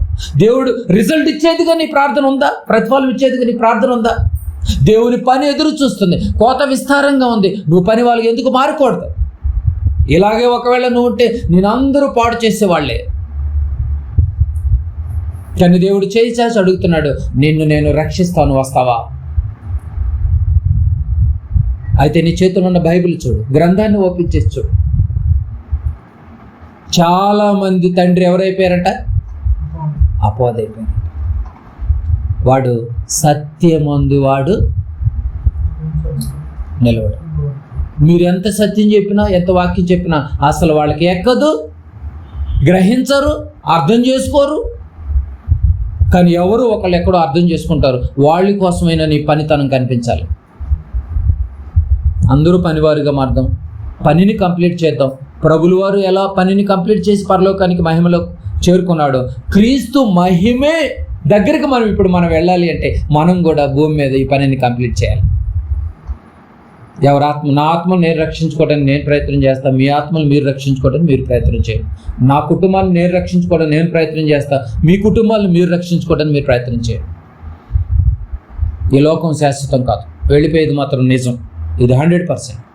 దేవుడు రిజల్ట్ ఇచ్చేదిగా నీ ప్రార్థన ఉందా? ప్రతిఫలం ఇచ్చేదిగా నీ ప్రార్థన ఉందా? దేవుని పని ఎదురు చూస్తుంది, కోత విస్తారంగా ఉంది. నువ్వు పని వాళ్ళకి ఎందుకు మారకూడదు? ఇలాగే ఒకవేళ నువ్వు ఉంటే నేను అందరూ పాడు చేసేవాళ్లే. కానీ దేవుడు చేయి చేసి అడుగుతున్నాడు, నిన్ను నేను రక్షిస్తాను, వస్తావా? అయితే నీ చేతిలో ఉన్న బైబిల్ చూడు, గ్రంథాన్ని ఓపెన్ చేసి చూడు. చాలా మంది తండ్రి ఎవరైపోయారంట? అపోదైపోయారు. వాడు సత్యమందు వాడు నిలవడు. మీరు ఎంత సత్యం చెప్పినా, ఎంత వాక్యం చెప్పినా అసలు వాళ్ళకి ఎక్కదు, గ్రహించరు, అర్థం చేసుకోరు. కానీ ఎవరు ఒకళ్ళు ఎక్కడో అర్థం చేసుకుంటారు. వాళ్ళ కోసమైనా నీ పనితనం కనిపించాలి. అందరూ పనివారుగా మారదాం, పనిని కంప్లీట్ చేద్దాం. ప్రభులు వారు ఎలా పనిని కంప్లీట్ చేసి పరలోకానికి మహిమలో చేరుకున్నాడు, క్రీస్తు మహిమే దగ్గరికి మనం వెళ్ళాలి అంటే మనం కూడా భూమి మీద ఈ పనిని కంప్లీట్ చేయాలి. ఎవరి ఆత్మ, నా ఆత్మను నేను రక్షించుకోవడానికి నేను ప్రయత్నం చేస్తాను, మీ ఆత్మను మీరు రక్షించుకోవడానికి మీరు ప్రయత్నం చేయండి. నా కుటుంబాన్ని నేను రక్షించుకోవడానికి నేను ప్రయత్నం చేస్తాను, మీ కుటుంబాలను మీరు రక్షించుకోవడానికి మీరు ప్రయత్నం చేయండి. ఈ లోకం శాశ్వతం కాదు, వెళ్ళిపోయేది మాత్రం నిజం. ఇది 100%.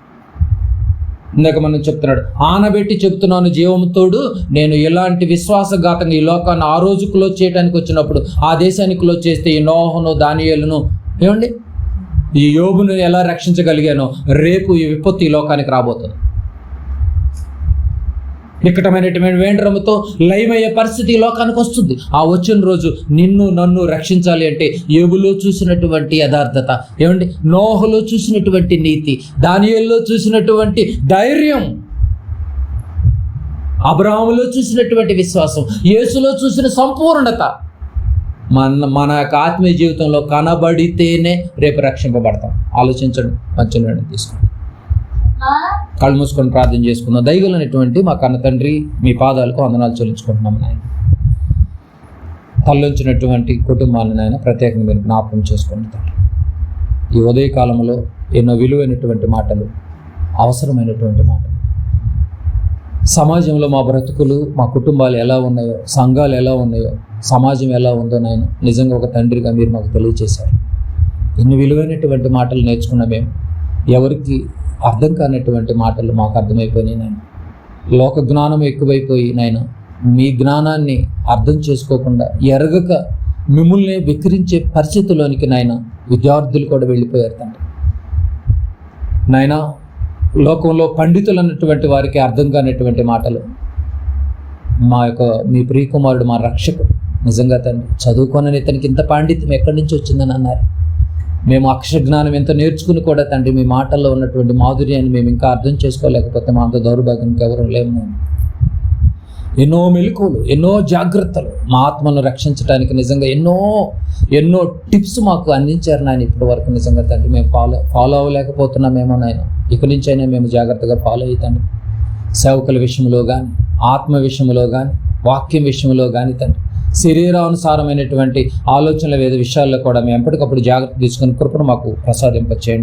ఇందాక మనం చెప్తున్నాడు, ఆనబెట్టి చెప్తున్నాను జీవంతోడు, నేను ఎలాంటి విశ్వాసఘాతంగా ఈ లోకాన్ని ఆ రోజు క్లోజ్ చేయడానికి వచ్చినప్పుడు ఆ దేశాన్ని క్లోజ్ చేస్తే ఈ నోహను, దానియేలును, ఏమండి ఈ యోబును ఎలా రక్షించగలిగానో రేపు ఈ విపత్తు ఈ లోకానికి రాబోతుంది. నికటమైనటువంటి వేండ్రముతో లయమయ్యే పరిస్థితి ఈ లోకానికి వస్తుంది. ఆ వచ్చిన రోజు నిన్ను నన్ను రక్షించాలి అంటే యోబులో చూసినటువంటి యథార్థత, ఏమండి నోహులో చూసినటువంటి నీతి, దానియేలులో చూసినటువంటి ధైర్యం, అబ్రహాములో చూసినటువంటి విశ్వాసం, యేసులో చూసిన సంపూర్ణత మన యొక్క ఆత్మీయ జీవితంలో కనబడితేనే రేపు రక్షింపబడతాం. ఆలోచించండి, మంచి నిర్ణయం తీసుకోండి. కళ్ళు మూసుకొని ప్రార్థన చేసుకుందాం. దయగలనటువంటి మా కన్న తండ్రి, మీ పాదాలకు వందనాలు చెల్లించుకుంటున్నాము నాయన. తల్లించినటువంటి కుటుంబాలను నాయన ప్రత్యేకంగా మీరు జ్ఞాపకం చేసుకోండి తండ్రి. ఈ ఉదయకాలంలో ఎన్నో విలువైనటువంటి మాటలు, అవసరమైనటువంటి మాటలు, సమాజంలో మా బ్రతుకులు, మా కుటుంబాలు ఎలా ఉన్నాయో, సంఘాలు ఎలా ఉన్నాయో, సమాజం ఎలా ఉందో నాయన నిజంగా ఒక తండ్రిగా మీరు మాకు తెలియజేశారు. ఇన్ని విలువైనటువంటి మాటలు నేర్చుకున్న మేము, ఎవరికి అర్థం కానటువంటి మాటలు మాకు అర్థమైపోయినాయి నాయన. లోక జ్ఞానం ఎక్కువైపోయి నాయన, మీ జ్ఞానాన్ని అర్థం చేసుకోకుండా ఎరగక మిమ్మల్ని విక్రించే పరిస్థితిలోనికి నాయన విద్యార్థులు కూడా వెళ్ళిపోయారు తండ్రి. నాయన లోకంలో పండితులు అన్నటువంటి వారికి అర్థం కానటువంటి మాటలు మీ ప్రియకుమారుడు, మా రక్షకుడు నిజంగా తండ్రి, చదువుకోనని ఇతనికి ఇంత పాండిత్యం ఎక్కడి నుంచి వచ్చిందని అన్నారు. మేము అక్షర జ్ఞానం ఎంత నేర్చుకుని కూడా తండ్రి మీ మాటల్లో ఉన్నటువంటి మాధుర్యాన్ని మేము ఇంకా అర్థం చేసుకోలేకపోతే మా అంత దౌర్భాగ్యానికి ఎవరు లేము. ఎన్నో మెలకువలు, ఎన్నో జాగ్రత్తలు మా ఆత్మను రక్షించడానికి నిజంగా ఎన్నో టిప్స్ మాకు అందించారు నాయన. ఇప్పటి వరకు నిజంగా తండ్రి మేము ఫాలో అవ్వలేకపోతున్నామేమో నాయన. ఇక నుంచి అయినా మేము జాగ్రత్తగా ఫాలో అవుతాను. సేవకుల విషయంలో కానీ, ఆత్మ విషయంలో కానీ, వాక్యం విషయంలో కానీ తండ్రి, శరీరానుసారమైనటువంటి ఆలోచనల విషయాల్లో కూడా మేము ఎప్పటికప్పుడు జాగ్రత్త తీసుకుని కృపను మాకు ప్రసాదింపచేయండి.